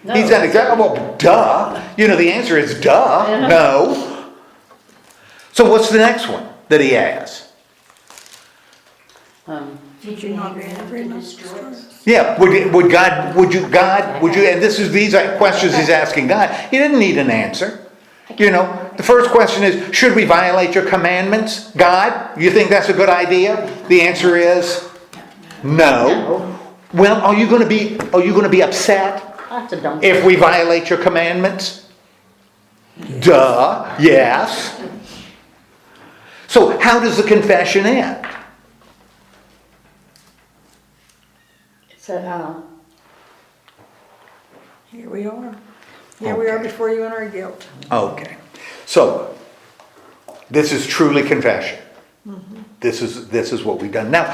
B: No.
A: He's an example. Well, duh. You know, the answer is duh. No. So what's the next one that he asks?
D: Did you not remember to destroy us?
A: Yeah, would you, and these are questions he's asking God. He didn't need an answer. You know, the first question is, should we violate your commandments, God? You think that's a good idea? The answer is no. Well, are you going to be upset
B: That's a dumb
A: if we violate your commandments? Duh, yes. So how does the confession end?
B: So,
C: Here we are. Here we are before you in our guilt.
A: Okay, so this is truly confession. This is what we've done. Now,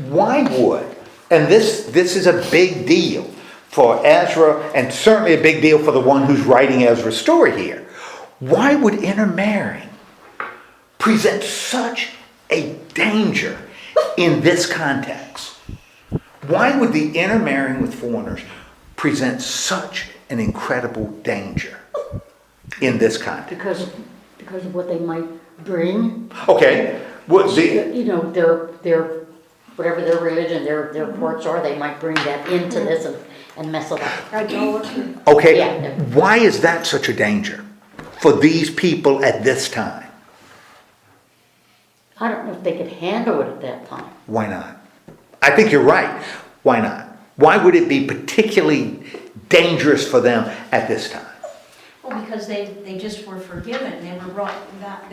A: why would, and this is a big deal for Ezra, and certainly a big deal for the one who's writing Ezra's story here. Why would intermarrying present such a danger in this context? Why would the intermarrying with foreigners present such an incredible danger in this context?
B: because of what they might bring.
A: Okay,
B: You know, their whatever their religion, their courts are, they might bring that into this and mess it up.
C: Idolatry.
A: okay,
B: Yeah.
A: why is that such a danger for these people at this time?
B: I don't know if they could handle it at that time.
A: Why not? I think you're right. Why not? Why would it be particularly dangerous for them at this time?
D: Well, because they just were forgiven. They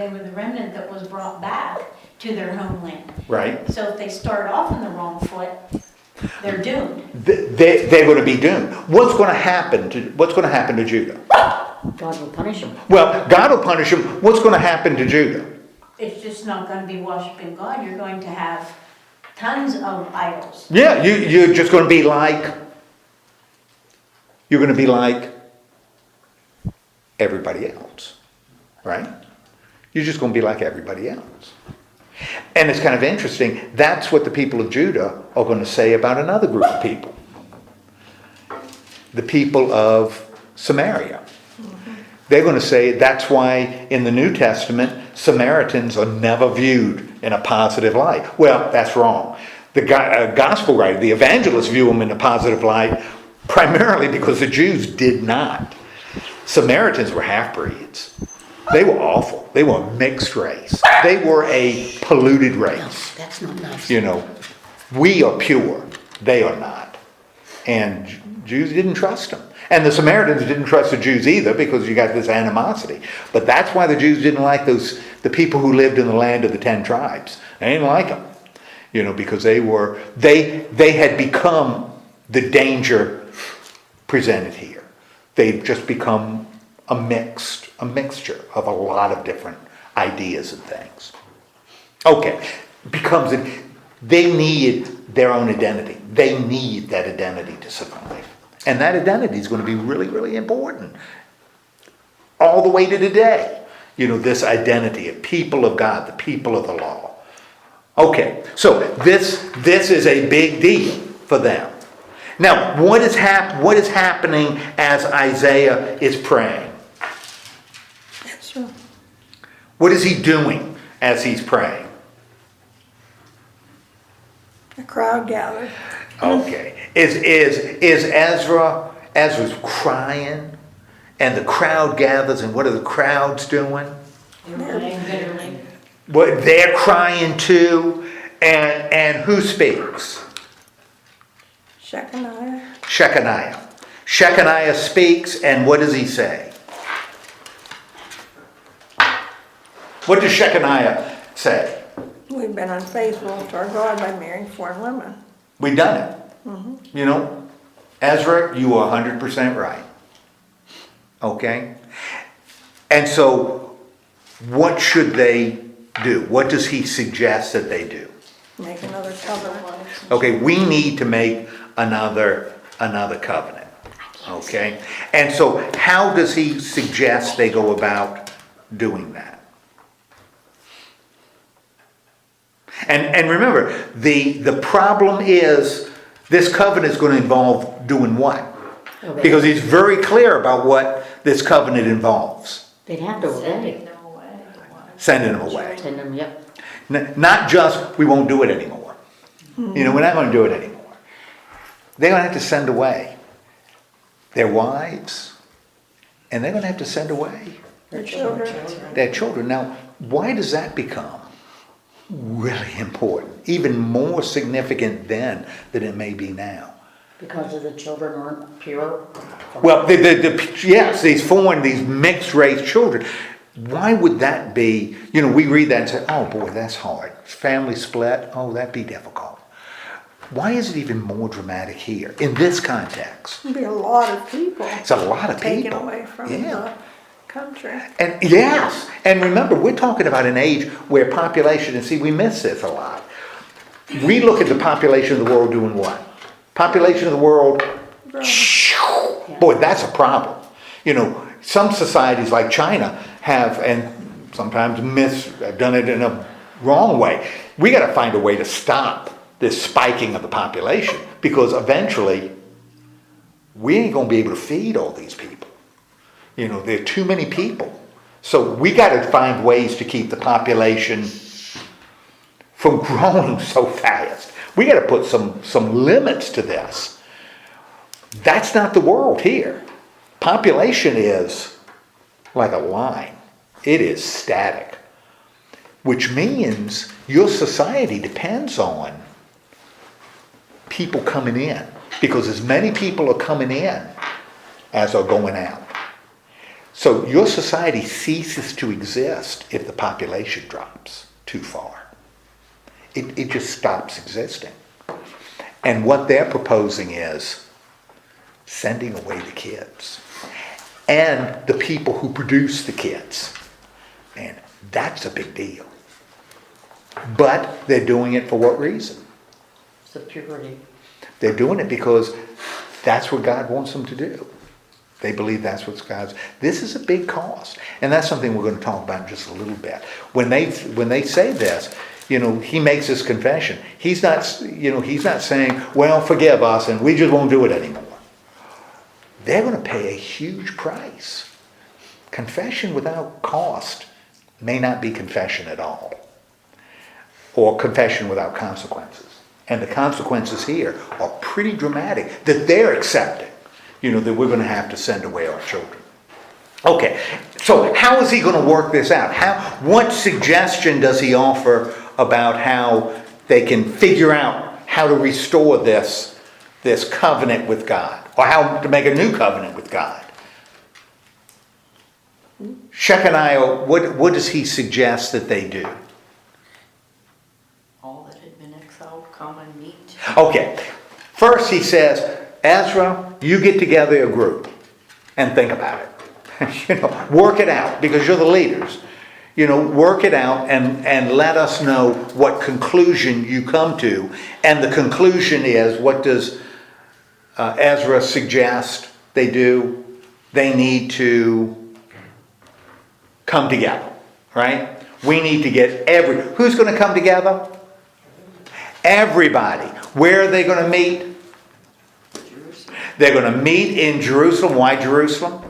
D: were the remnant that was brought back to their homeland.
A: Right?
D: So if they start off on the wrong foot, they're doomed.
A: They're going to be doomed. What's going to happen to Judah?
B: God will punish them.
A: Well, God will punish them. What's going to happen to Judah?
D: It's just not going to be worshiping God. You're going to have tons of idols.
A: Yeah, you're just going to be like everybody else, right? You're just going to be like everybody else. And it's kind of interesting. That's what the people of Judah are going to say about another group of people. The people of Samaria. They're going to say that's why in the New Testament, Samaritans are never viewed in a positive light. Well, that's wrong. The gospel writer, the evangelists view them in a positive light primarily because the Jews did not. Samaritans were half-breeds. They were awful. They were a mixed race. They were a polluted
B: No,
A: race.
B: that's not nice.
A: You know, we are pure. They are not. And Jews didn't trust them. And the Samaritans didn't trust the Jews either because you got this animosity. But that's why the Jews didn't like the people who lived in the land of the 10 tribes. They didn't like them. You know, because they had become the danger presented here. They've just become a mixture of a lot of different ideas and things. Okay, they need their own identity. They need that identity to survive. And that identity is going to be really, really important. All the way to today. This identity of people of God, the people of the law. Okay, so this is a big deal for them. Now, what is happening as Isaiah is praying?
C: Ezra.
A: What is he doing as he's praying?
C: A crowd gathered.
A: Okay. Is Ezra's crying, and the crowd gathers, and what are the crowds doing? What they're crying too, and who speaks?
C: Shechaniah.
A: Shechaniah speaks, and what does he say? What does Shechaniah say?
C: We've been unfaithful to our God by marrying foreign women.
A: We've done it. Ezra, you are 100% right. Okay? And so, what should they do? What does he suggest that they do?
C: Make another covenant.
A: Okay, we need to make another covenant. Okay? And so, how does he suggest they go about doing that? And remember, the problem is, this covenant is going to involve doing what?
B: Okay.
A: Because he's very clear about what this covenant involves.
B: They'd have to obey.
A: Sending them away.
B: Send them, yep.
A: Not just, we won't do it anymore. We're not going to do it anymore. They're going to have to send away their wives, and they're going to have to send away
C: Their children.
A: their children. Now, why does that become really important? Even more significant then than it may be now.
B: Because of the children aren't pure.
A: Well, yes, these mixed race children. Why would that be? We read that and say, oh boy, that's hard. Family split, oh, that'd be difficult. Why is it even more dramatic here, in this context?
C: It'd be a lot of people.
A: It's a lot of
C: Taken
A: people.
C: away from the country.
A: And yes, and remember, we're talking about an age where population, and see, we miss this a lot. We look at the population of the world doing what? Population of the world, boy, that's a problem. Some societies like China have, and sometimes have done it in a wrong way. We got to find a way to stop this spiking of the population, because eventually we ain't going to be able to feed all these people. There are too many people. So we got to find ways to keep the population from growing so fast. We got to put some limits to this. That's not the world here. Population is like a line. It is static. Which means your society depends on people coming in. Because as many people are coming in as are going out. So your society ceases to exist if the population drops too far. It just stops existing. And what they're proposing is sending away the kids. And the people who produce the kids. And that's a big deal. But they're doing it for what reason?
B: Security.
A: They're doing it because that's what God wants them to do. They believe that's what's God's. This is a big cost. And that's something we're going to talk about in just a little bit. When they say this, he makes this confession. He's not saying, well, forgive us and we just won't do it anymore. They're going to pay a huge price. Confession without cost may not be confession at all. Or confession without consequences. And the consequences here are pretty dramatic that they're accepting. That we're going to have to send away our children. Okay, so how is he going to work this out? What suggestion does he offer about how they can figure out how to restore this covenant with God? Or how to make a new covenant with God? Shechaniah, what does he suggest that they do?
F: All that had been exiled come and meet.
A: Okay, first he says, Ezra, you get together a group and think about it. Work it out, because you're the leaders. work it out and let us know what conclusion you come to. And the conclusion is, what does Ezra suggest they do? They need to come together, right? We need to get who's going to come together? Everybody. Where are they going to meet?
F: Jerusalem.
A: They're going to meet in Jerusalem. Why Jerusalem?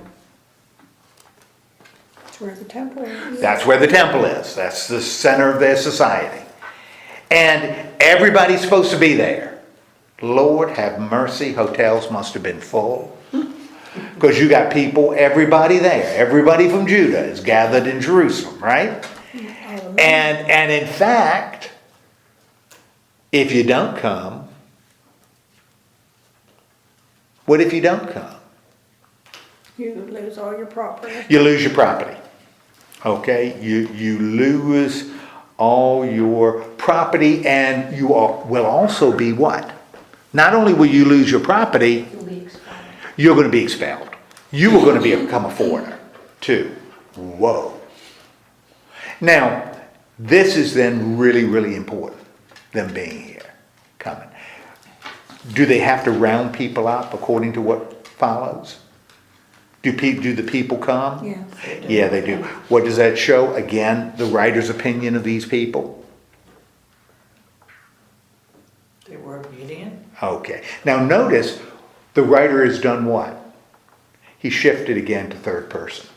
C: That's where the temple is.
A: That's where the temple is. That's the center of their society. And everybody's supposed to be there. Lord have mercy, hotels must have been full. Because you got everybody there. Everybody from Judah is gathered in Jerusalem, right? And in fact, if you don't come, what if you don't come?
C: You lose all your property.
A: You lose your property. Okay? You lose all your property, and you will also be what? Not only will you lose your property,
D: You'll be expelled.
A: you're going to be expelled. You are going to become a foreigner too. Whoa. Now, this is then really, really important, them being here, coming. Do they have to round people up according to what follows? Do the people come?
C: Yes.
A: Yeah, they do. What does that show? Again, the writer's opinion of these people.
E: They were obedient.
A: Okay. Now notice, the writer has done what? He shifted again to third person.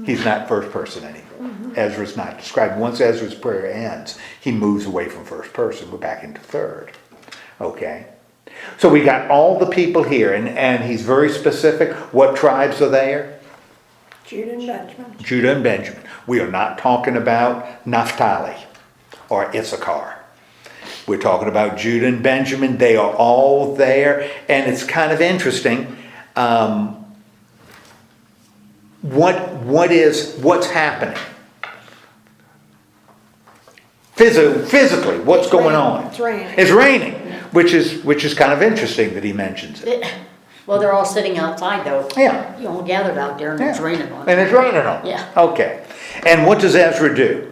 A: He's not first person anymore. Ezra's not described. Once Ezra's prayer ends, he moves away from first person. We're back into third. Okay. So we got all the people here, and he's very specific. What tribes are there?
C: Judah and Benjamin.
A: Judah and Benjamin. We are not talking about Naphtali or Issachar. We're talking about Judah and Benjamin. They are all there, and it's kind of interesting. What's happening? Physically, what's going on?
C: It's raining.
A: It's raining, which is kind of interesting that he mentions it.
B: Well, they're all sitting outside though.
A: Yeah.
B: You all gathered out there and it's
A: Yeah.
B: raining on
A: And
B: them.
A: it's raining on them.
B: Yeah.
A: Okay. And what does Ezra do?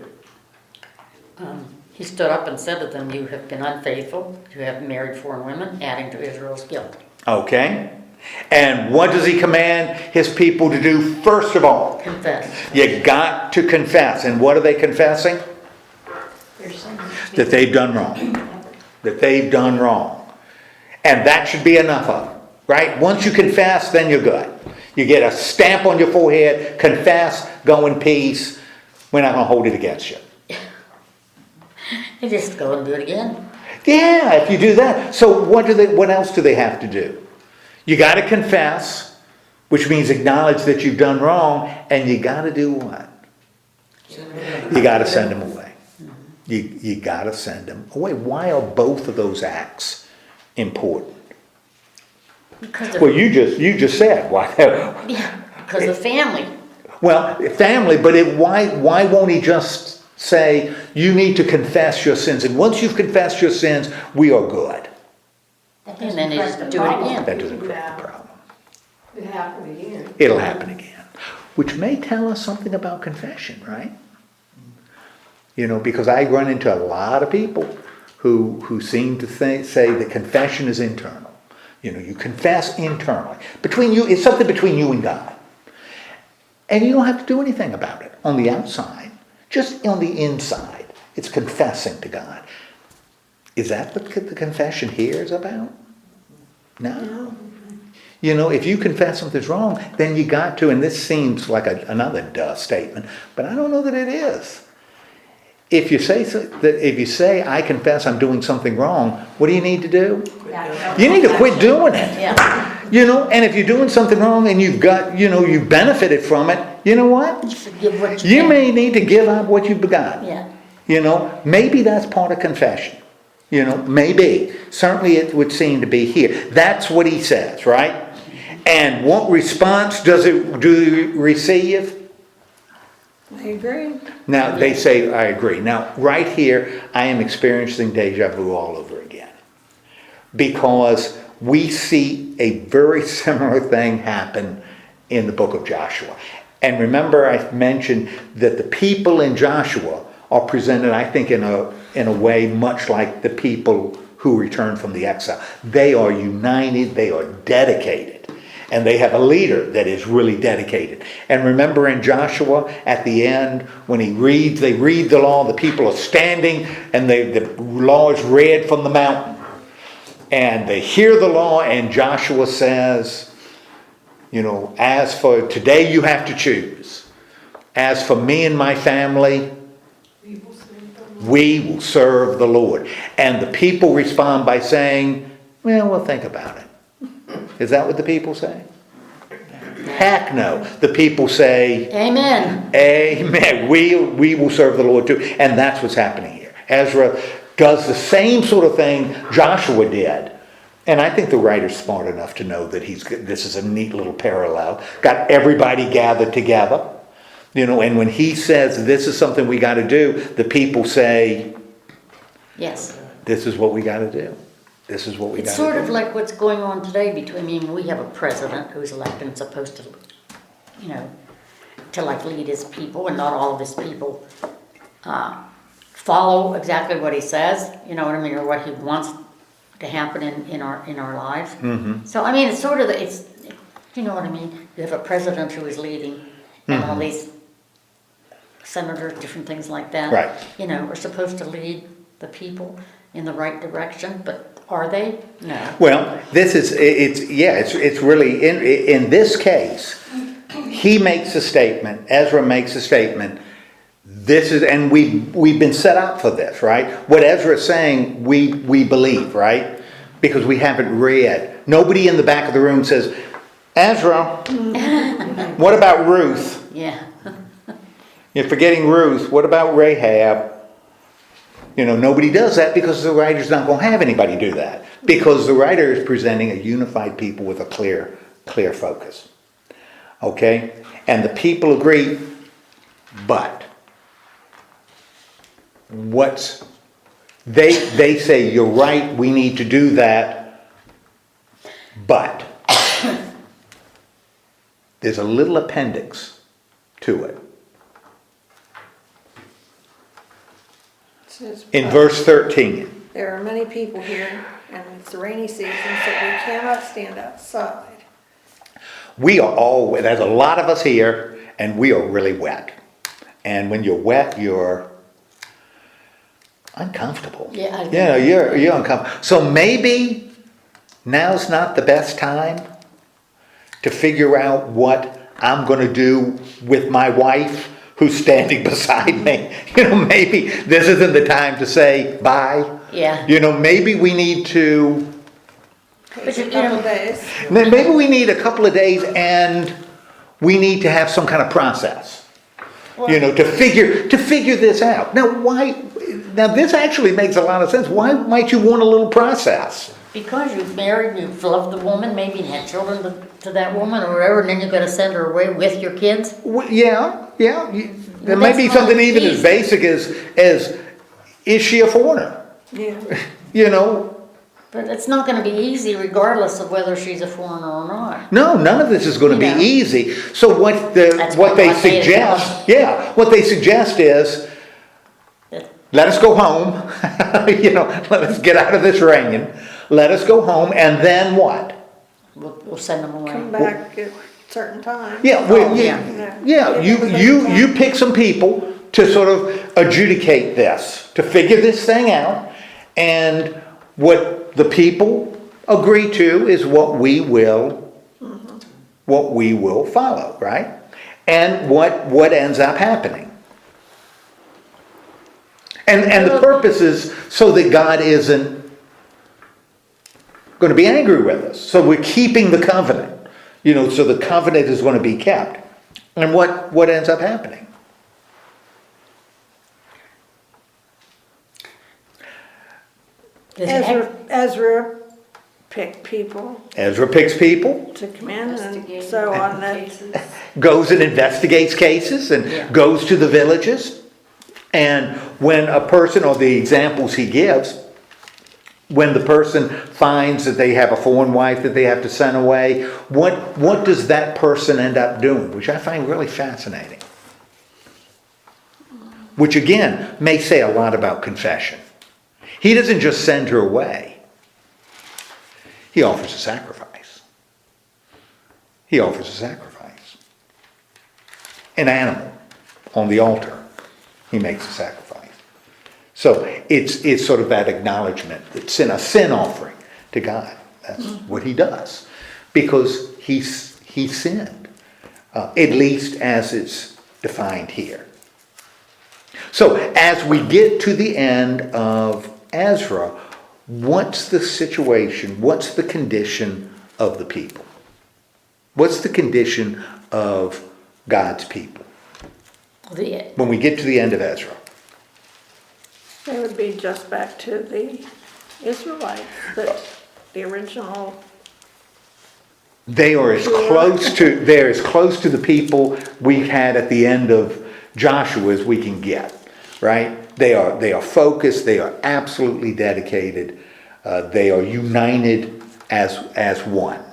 B: He stood up and said to them, "You have been unfaithful, you have married foreign women, adding to Israel's guilt."
A: Okay. And what does he command his people to do first of all?
B: Confess.
A: You got to confess. And what are they confessing?
D: Their sins.
A: That they've done wrong. That they've done wrong. And that should be enough of them, right? Once you confess, then you're good. You get a stamp on your forehead, confess, go in peace. We're not going to hold it against you.
B: You just go and do it again.
A: Yeah, if you do that. So what else do they have to do? You got to confess, which means acknowledge that you've done wrong, and you got to do what? You got to send them away. You got to send them away. Why are both of those acts important?
B: Because
A: Well, you just said why.
B: because of family.
A: Well, family, but why won't he just say you need to confess your sins, and once you've confessed your sins, we are good?
D: That
B: And then they
D: doesn't
B: just
D: correct the
B: do it
D: problem.
B: again.
A: That doesn't correct the problem.
F: It happened again.
A: It'll happen again, which may tell us something about confession, right? Because I run into a lot of people who seem to say that confession is internal. You confess internally. Between you, it's something between you and God. And you don't have to do anything about it on the outside. Just on the inside, it's confessing to God. Is that what the confession here is about? No. If you confess something's wrong, then you got to, and this seems like another duh statement, but I don't know that it is. If you say I confess I'm doing something wrong, what do you need to do? You need to quit doing it.
B: Yeah.
A: And if you're doing something wrong and you've got, you benefited from it, you know what?
B: You should give what
A: You
B: can.
A: may need to give up what you've begun.
B: Yeah.
A: Maybe that's part of confession. Maybe. Certainly it would seem to be here. That's what he says, right? And what response do you receive?
C: I agree.
A: Now, they say, I agree. Now, right here, I am experiencing deja vu all over again. Because we see a very similar thing happen in the book of Joshua. And remember, I mentioned that the people in Joshua are presented, I think, in a way much like the people who returned from the exile. They are united, they are dedicated, and they have a leader that is really dedicated. And remember in Joshua, at the end, when they read the law, the people are standing, and the law is read from the mountain. And they hear the law, and Joshua says, as for today you have to choose. As for me and my family, we will serve the Lord. And the people respond by saying, well, we'll think about it. Is that what the people say? Heck no. The people say,
B: Amen.
A: Amen. We will serve the Lord too. And that's what's happening here. Ezra does the same sort of thing Joshua did. And I think the writer's smart enough to know that this is a neat little parallel. Got everybody gathered together. And when he says this is something we got to do, the people say,
B: Yes.
A: this is what we got to do. This is what we got to do.
B: It's sort of like what's going on today we have a president who's elected and supposed to, to lead his people, and not all of his people follow exactly what he says, or what he wants to happen in our lives.
A: Mm-hmm.
B: So, it's sort of, you know what I mean? You have a president who is leading, and all these senators, different things like that.
A: Right.
B: Are supposed to lead the people in the right direction, but are they? No.
A: Well, it's really, in this case, he makes a statement, Ezra makes a statement, and we've been set up for this, right? What Ezra is saying, we believe, right? Because we haven't read. Nobody in the back of the room says, Ezra, what about Ruth?
B: Yeah.
A: You're forgetting Ruth. What about Rahab? Nobody does that because the writer's not going to have anybody do that. Because the writer is presenting a unified people with a clear focus. Okay? And the people agree, but they say, you're right, we need to do that, but there's a little appendix to it. In verse 13.
C: There are many people here, and it's the rainy season, so we cannot stand outside.
A: There's a lot of us here, and we are really wet. And when you're wet, you're uncomfortable.
B: Yeah.
A: You're uncomfortable. So maybe now's not the best time to figure out what I'm going to do with my wife who's standing beside me. Maybe this isn't the time to say bye.
B: Yeah.
A: Maybe we need to...
B: But
C: A couple of days.
A: Maybe we need a couple of days, and we need to have some kind of process. To figure this out. Now this actually makes a lot of sense. Why might you want a little process?
B: Because you've married, you've loved the woman, maybe and had children to that woman or whatever, and then you've got to send her away with your kids.
A: Yeah. There may
B: that's
A: be
B: not
A: something even as
B: easy.
A: basic as is she a foreigner?
C: Yeah.
B: But it's not going to be easy regardless of whether she's a foreigner or not.
A: No, none of this is going to be easy. So what they suggest, what they suggest is, let us go home. Let us get out of this rain. Let us go home, and then what?
B: We'll send them away.
C: Come back at a certain time.
A: You pick some people to sort of adjudicate this, to figure this thing out, and what the people agree to is what we will follow, right? And what ends up happening. And the purpose is so that God isn't going to be angry with us. So we're keeping the covenant. So the covenant is going to be kept. And what ends up happening?
C: Ezra picked people
A: Ezra picks people,
C: to come in, and so on. That
A: goes and investigates cases, and goes to the villages. And when a person, or the examples he gives, When the person finds that they have a foreign wife that they have to send away, what does that person end up doing? Which I find really fascinating. Which again, may say a lot about confession. He doesn't just send her away. He offers a sacrifice. He offers a sacrifice. An animal on the altar. He makes a sacrifice. So it's sort of that acknowledgement that a sin offering to God. That's what he does. Because he sinned. At least as it's defined here. So as we get to the end of Ezra, what's the situation? What's the condition of the people? What's the condition of God's people? When we get to the end of Ezra.
C: It would be just back to the Israelites, the original.
A: They're as close to the people we had at the end of Joshua as we can get, right? They are focused. They are absolutely dedicated. They are united as one.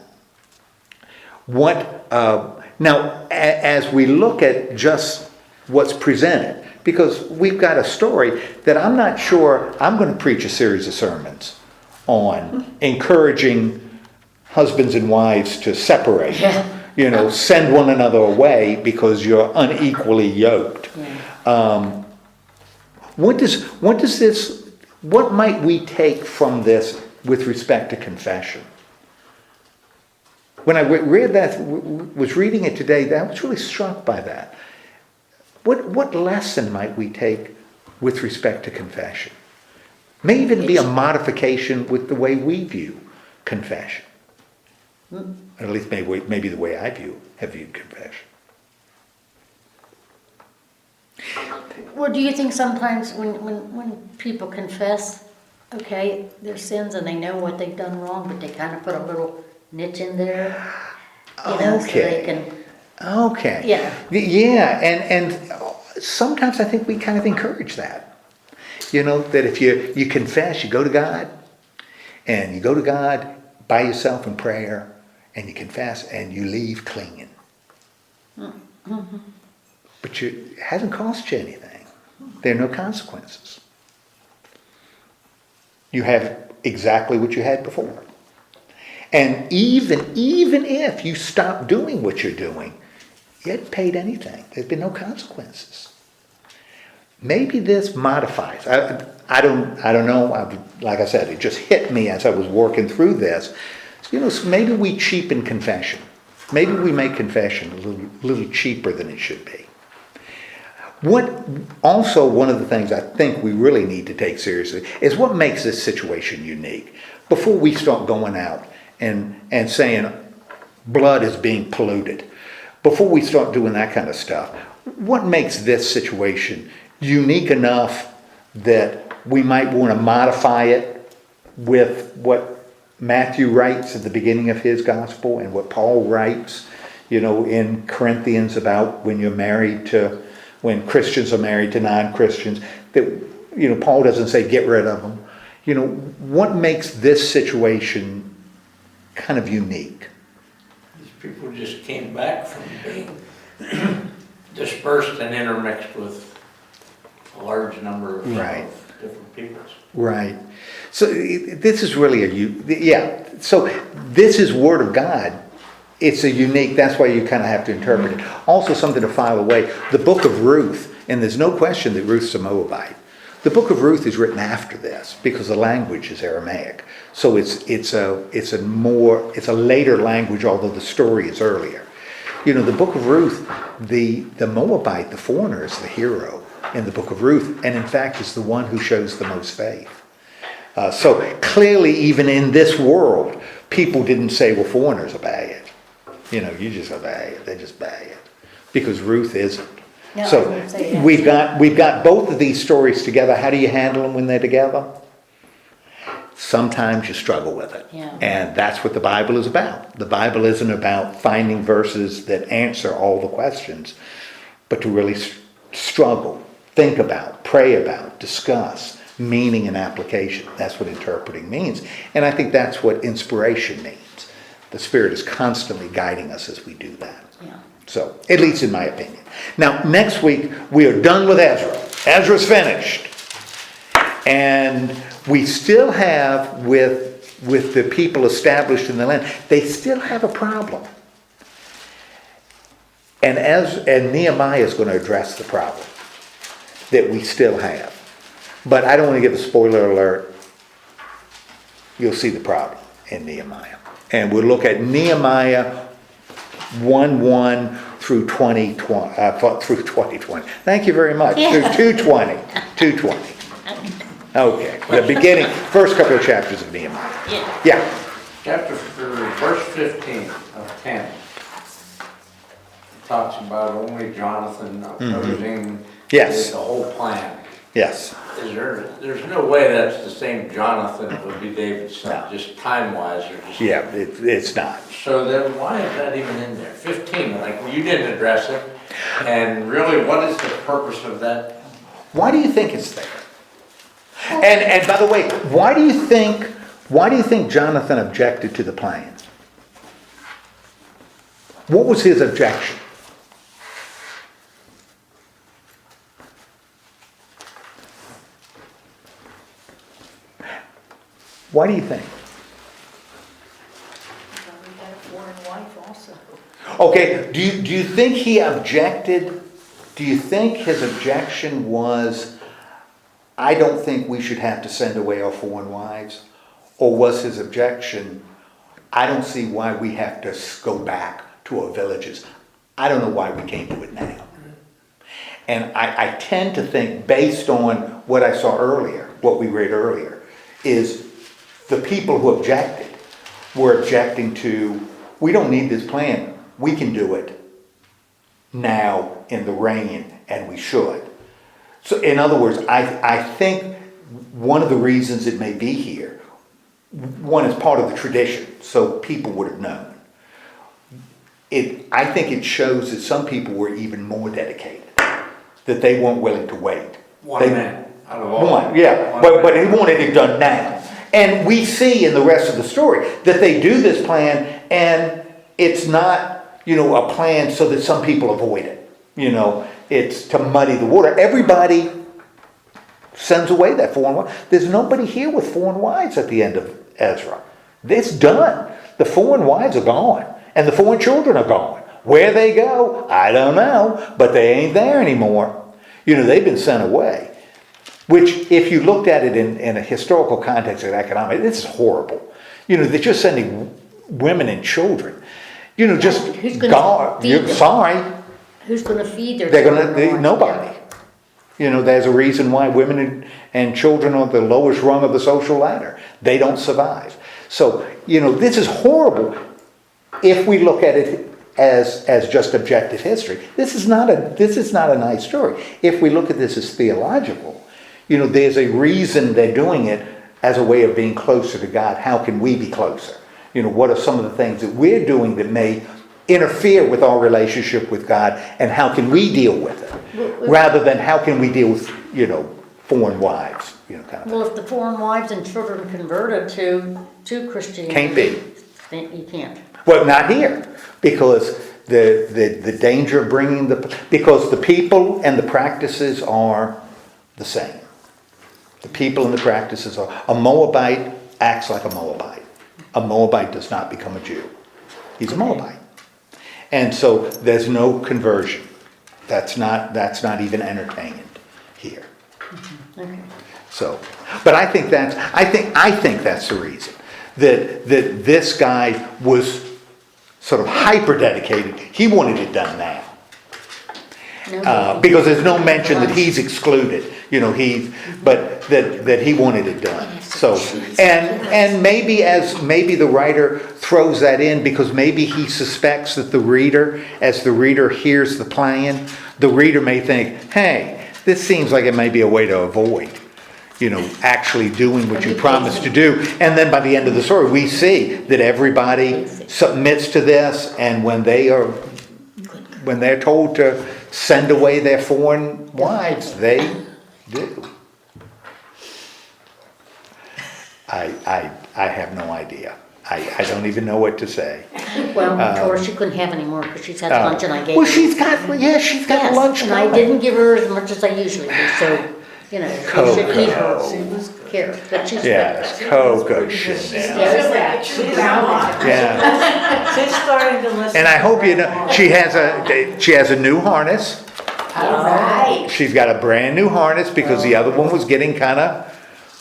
A: Now, as we look at just what's presented, because we've got a story that I'm not sure I'm going to preach a series of sermons on encouraging husbands and wives to separate, send one another away because you're unequally yoked.
B: Yeah.
A: What might we take from this with respect to confession? When I read that, was reading it today, I was really struck by that. What lesson might we take with respect to confession? May even be a modification with the way we view confession. At least maybe the way I have viewed confession.
B: Well, do you think sometimes when people confess, okay, their sins and they know what they've done wrong, but they kind of put a little niche in there, so they can...
A: Okay.
B: Yeah.
A: Yeah, and sometimes I think we kind of encourage that. That if you confess, you go to God, and you go to God by yourself in prayer, and you confess, and you leave clean.
B: Mm-hmm.
A: But it hasn't cost you anything. There are no consequences. You have exactly what you had before. And even if you stop doing what you're doing, you hadn't paid anything. There's been no consequences. Maybe this modifies. I don't know. Like I said, it just hit me as I was working through this. So maybe we cheapen confession. Maybe we make confession a little cheaper than it should be. Also, one of the things I think we really need to take seriously is what makes this situation unique. Before we start going out and saying blood is being polluted, before we start doing that kind of stuff, what makes this situation unique enough that we might want to modify it with what Matthew writes at the beginning of his gospel and what Paul writes, in Corinthians about when Christians are married to non-Christians, that, Paul doesn't say get rid of them. What makes this situation kind of unique?
E: These people just came back from being dispersed and intermixed with a large number of different peoples.
A: Right. So this is really so this is Word of God. It's a unique, that's why you kind of have to interpret it. Also something to file away. The book of Ruth, and there's no question that Ruth's a Moabite. The book of Ruth is written after this because the language is Aramaic. So it's a later language, although the story is earlier. The book of Ruth, the Moabite, the foreigner, is the hero in the book of Ruth, and in fact is the one who shows the most faith. So clearly, even in this world, people didn't say, well, foreigners are bad. You just are bad. They're just bad. Because Ruth isn't.
B: No,
A: So we've got both of these stories together. How do you handle them when they're together? Sometimes you struggle with it.
B: Yeah.
A: And that's what the Bible is about. The Bible isn't about finding verses that answer all the questions, but to really struggle, think about, pray about, discuss, meaning and application. That's what interpreting means. And I think that's what inspiration means. The Spirit is constantly guiding us as we do that.
B: Yeah.
A: So, at least in my opinion. Now, next week, we are done with Ezra. Ezra's finished. And we still have, with the people established in the land, they still have a problem. And Nehemiah is going to address the problem that we still have. But I don't want to give a spoiler alert. You'll see the problem in Nehemiah. And we'll look at Nehemiah 1:1 through 2020. Thank you very much. Through 2:20. Okay. The beginning, first couple of chapters of Nehemiah. Yeah.
E: Verse 15 of 10. Talks about only Jonathan opposing
A: Yes.
E: the whole plan.
A: Yes.
E: There's no way that's the same Jonathan that would be David's son,
A: No.
E: just time-wise or just.
A: Yeah, it's not.
E: So then why is that even in there? 15, like you didn't address it. And really, what is the purpose of that?
A: Why do you think it's there? And by the way, why do you think Jonathan objected to the plan? What was his objection? Why do you think?
F: We had a foreign wife also.
A: Okay, do you think he objected? Do you think his objection was, I don't think we should have to send away our foreign wives? Or was his objection, I don't see why we have to go back to our villages. I don't know why we can't do it now. And I tend to think, based on what I saw earlier, what we read earlier, is the people who objected were objecting to, we don't need this plan. We can do it now in the reign, and we should. So in other words, I think one of the reasons it may be here, one is part of the tradition, so people would have known. I think it shows that some people were even more dedicated, that they weren't willing to wait.
E: One man out of all.
A: One, yeah, but he wanted it done now. And we see in the rest of the story that they do this plan, and it's not, a plan so that some people avoid it. It's to muddy the water. Everybody sends away that foreign wife. There's nobody here with foreign wives at the end of Ezra. It's done. The foreign wives are gone, and the foreign children are gone. Where they go, I don't know, but they ain't there anymore. They've been sent away. Which, if you looked at it in a historical context of economics, this is horrible. They're just sending women and children. Just
B: Who's gonna
A: gone.
B: feed them?
A: Sorry,
B: Who's going to feed their
A: they're
B: children?
A: nobody. There's a reason why women and children are the lowest rung of the social ladder. They don't survive. So, this is horrible if we look at it as just objective history. This is not a nice story. If we look at this as theological, there's a reason they're doing it as a way of being closer to God. How can we be closer? What are some of the things that we're doing that may interfere with our relationship with God, and how can we deal with it? Rather than how can we deal with, foreign wives, kind of.
B: Well, if the foreign wives and children converted to Christianity.
A: Can't be.
B: Then you can't.
A: Well, not here, because the danger of bringing because the people and the practices are the same. The people and the practices are, a Moabite acts like a Moabite. A Moabite does not become a Jew. He's a Moabite. And so there's no conversion. That's not even entertained here.
B: Okay.
A: So, but I think that's the reason that this guy was sort of hyper dedicated. He wanted it done now. Because there's no mention that he's excluded, but that he wanted it done. So, and maybe the writer throws that in because maybe he suspects that the reader, as the reader hears the plan, the reader may think, hey, this seems like it may be a way to avoid, actually doing what you promised to do. And then by the end of the story, we see that everybody submits to this, and when they're told to send away their foreign wives, they do. I have no idea. I don't even know what to say.
B: Well, of course, she couldn't have any more because she's had lunch and I gave her.
A: Well, she's got
B: Yes,
A: lunch
B: and I
A: coming.
B: didn't give her as much as I usually do, so, you know, she should eat her carrot, but she's.
A: Yes, Coco Chanel.
B: Yeah,
F: She's grandma.
A: Yeah,
F: She's starting to listen.
A: and I hope you know, she has a new harness.
B: All right.
A: She's got a brand new harness because the other one was getting kind of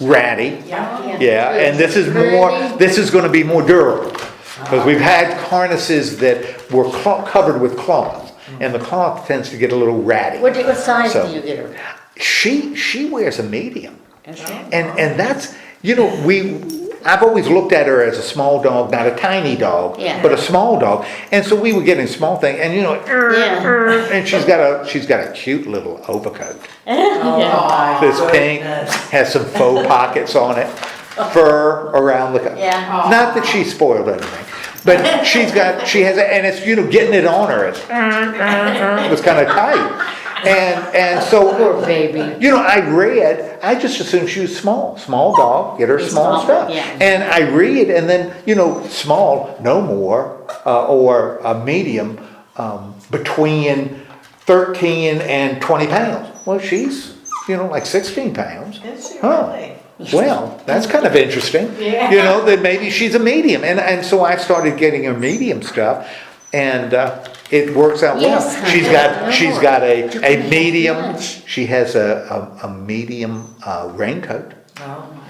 A: ratty. Yeah, and this is gonna be more durable. Because we've had harnesses that were covered with cloth, and the cloth tends to get a little ratty.
B: What size
A: So-
B: do you get her?
A: She wears a medium.
B: Is she?
A: And that's, you know, I've always looked at her as a small dog, not a tiny dog,
B: Yeah.
A: but a small dog. And so we were getting small thing, and you know,
B: Yeah.
A: and she's got a cute little overcoat.
B: Yeah.
A: This pink, has some faux pockets on it, fur around the,
B: Yeah.
A: not that she spoiled anything, but she has, and it's, you know, getting it on her, it was kind of tight. And so,
B: Poor baby.
A: you know, I just assumed she was small dog, get her small
B: Small,
A: stuff.
B: yeah.
A: And I read, and then, you know, small, no more, or a medium, between 13 and 20 pounds. Well, she's, you know, like 16 pounds.
F: Is she
A: Huh.
F: really?
A: Well, that's kind of interesting.
F: Yeah.
A: You know, that maybe she's a medium. And so I started getting her medium stuff, and it works out well.
B: Yes, I
A: She's got
B: You can
A: a
B: have
A: medium,
B: lunch.
A: she has a medium raincoat.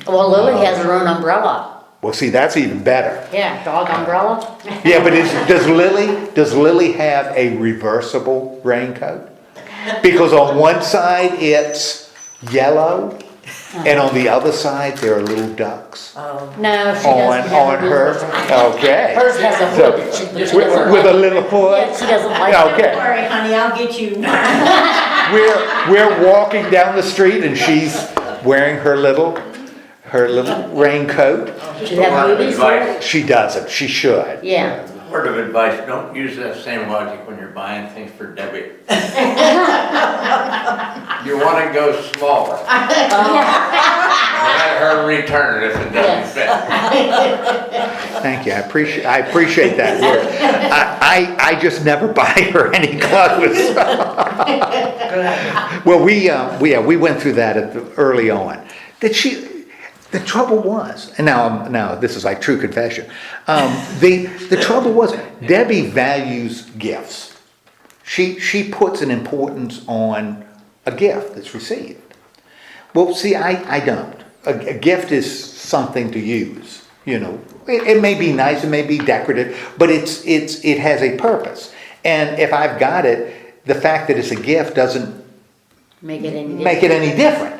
B: Well, Lily has her own umbrella.
A: Well, see, that's even better.
B: Yeah, dog umbrella.
A: Yeah, but does Lily have a reversible raincoat? Because on one side it's yellow, and on the other side there are little ducks.
B: No, she doesn't have
A: On
B: a
A: her,
B: reversible.
A: okay.
B: Hers has a hood that but she doesn't
A: With a
B: like.
A: little hood?
B: Yeah, she doesn't like.
D: Don't
A: Okay.
D: worry, honey, I'll get you.
A: We're walking down the street and she's wearing her little raincoat.
B: Do you have movies for her?
A: She doesn't, she should.
B: Yeah.
E: Word of advice, don't use that same logic when you're buying things for Debbie. You wanna go smaller. Let her return it if it doesn't fit.
A: Thank you, I appreciate that word. I just never buy her any clothes. Well, we went through that early on. The trouble was, and now this is like true confession. The trouble was, Debbie values gifts. She puts an importance on a gift that's received. Well, see, I don't. A gift is something to use. You know, it may be nice, it may be decorative, but it has a purpose. And if I've got it, the fact that it's a gift doesn't
B: Make it any
A: make it any different.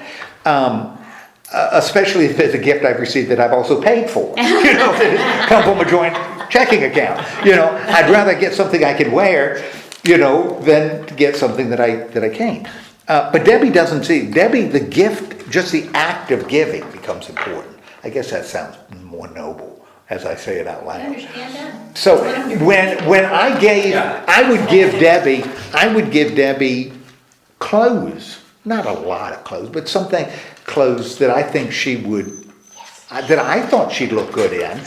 A: Especially if it's a gift I've received that I've also paid for. You know, that has come from a joint checking account. You know, I'd rather get something I can wear, you know, than to get something that I can't. But Debbie doesn't see. Debbie, the gift, just the act of giving becomes important. I guess that sounds more noble as I say it out
D: I
A: loud.
D: understand that.
A: So when I would give Debbie clothes, not a lot of clothes, but clothes that I think she would, that I thought she'd look good in.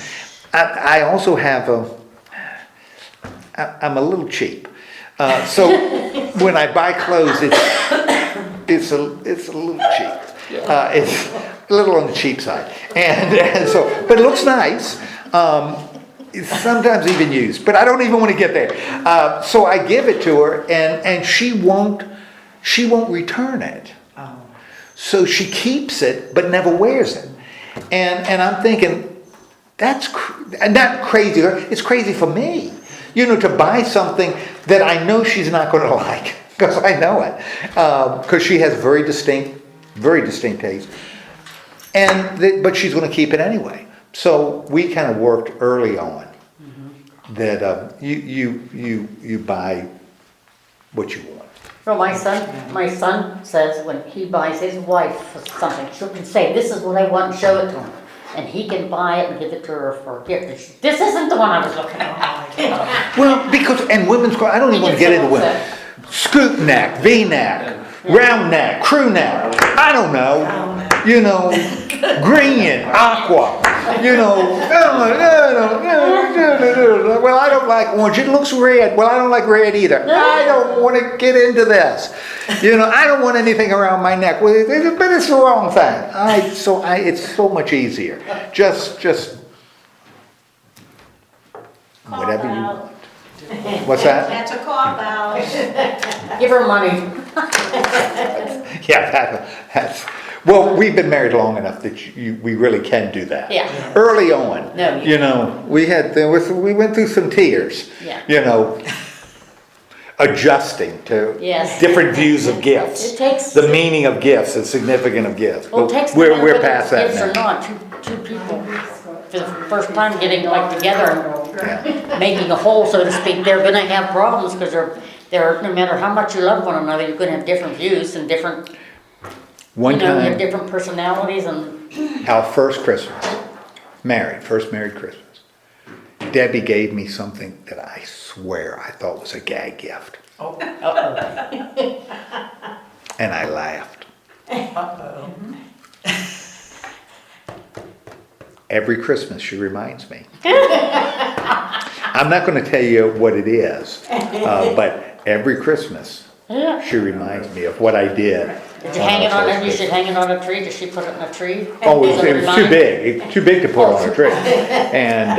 A: I also have I'm a little cheap. So when I buy clothes, it's a little cheap. It's a little on the cheap side. And so, but it looks nice. Sometimes even used, but I don't even want to get there. So I give it to her, and she won't return it. So she keeps it, but never wears it. And I'm thinking, that's not crazy. It's crazy for me, you know, to buy something that I know she's not going to like, because I know it, because she has very distinct taste, but she's going to keep it anyway. So we kind of worked early on that you buy what you want.
B: Well, my son says when he buys his wife something, she can say, "This is what I want," and show it to him. And he can buy it and give it to her for a gift. This isn't the one I was looking at.
A: Well, because, and women's clothes, I don't even want to get into women. Scoop neck, V-neck, round neck, crew neck, I don't know. you know, green, aqua, you know, well, I don't like orange, it looks red, well, I don't like red either. I don't want to get into this. You know, I don't want anything around my neck, well, but it's the wrong thing. It's so much easier. Just whatever you want. What's that?
D: That's a cop-out.
B: Give her money.
A: Yeah, that's, well, we've been married long enough that we really can do that.
B: Yeah.
A: Early on,
B: No.
A: you know, we went through some tears,
B: Yeah.
A: you know, adjusting to
B: Yes.
A: different views of gifts.
B: It takes-
A: The meaning of gifts, the significance of gifts.
B: Well, it
A: But
B: takes
A: we're
B: whether
A: past
B: it's
A: that
B: gifts or
A: now.
B: not, two people for the first time getting like together
A: Yeah.
B: and making a whole, so to speak, they're gonna have problems because they're, no matter how much you love one another, you're gonna have different views and different, you
A: One
B: know, you have
A: time,
B: different personalities and,
A: our first Christmas, first married Christmas, Debbie gave me something that I swear I thought was a gag gift.
B: uh-oh.
A: And I laughed. Every Christmas she reminds me. I'm not going to tell you what it is, but every Christmas
B: Yeah.
A: she reminds me of what I did.
B: Did you hang it on, you should hang it on a tree, did she put it in a tree?
A: Oh,
B: So
A: it was too
B: remind-
A: big, too big to put on a tree. And,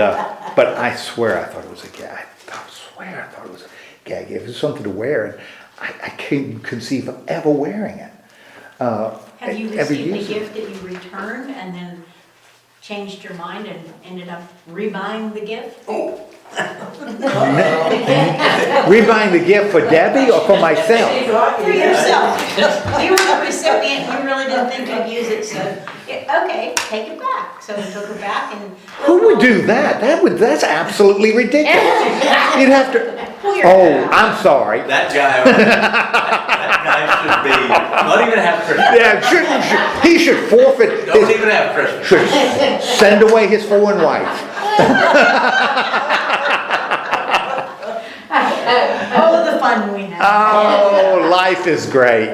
A: but I swear I thought it was a gag. I swear I thought it was a gag. It was something to wear, and I couldn't conceive of ever wearing it.
D: Have you
A: ever
D: received a
A: using it.
D: gift that you returned and then changed your mind and ended up rebuying the gift?
A: Rebuying the gift for Debbie or for myself?
D: For yourself. You were the recipient, you really didn't think you'd use it, so, okay, take it back. So we took it back and.
A: Who would do that? That's absolutely ridiculous. You'd have to, oh, I'm sorry.
E: That guy should be, not even have Christmas.
A: Yeah, he should forfeit,
E: Don't even have Christmas.
A: should send away his foreign wife.
D: All of the fun we had.
A: Oh, life is great.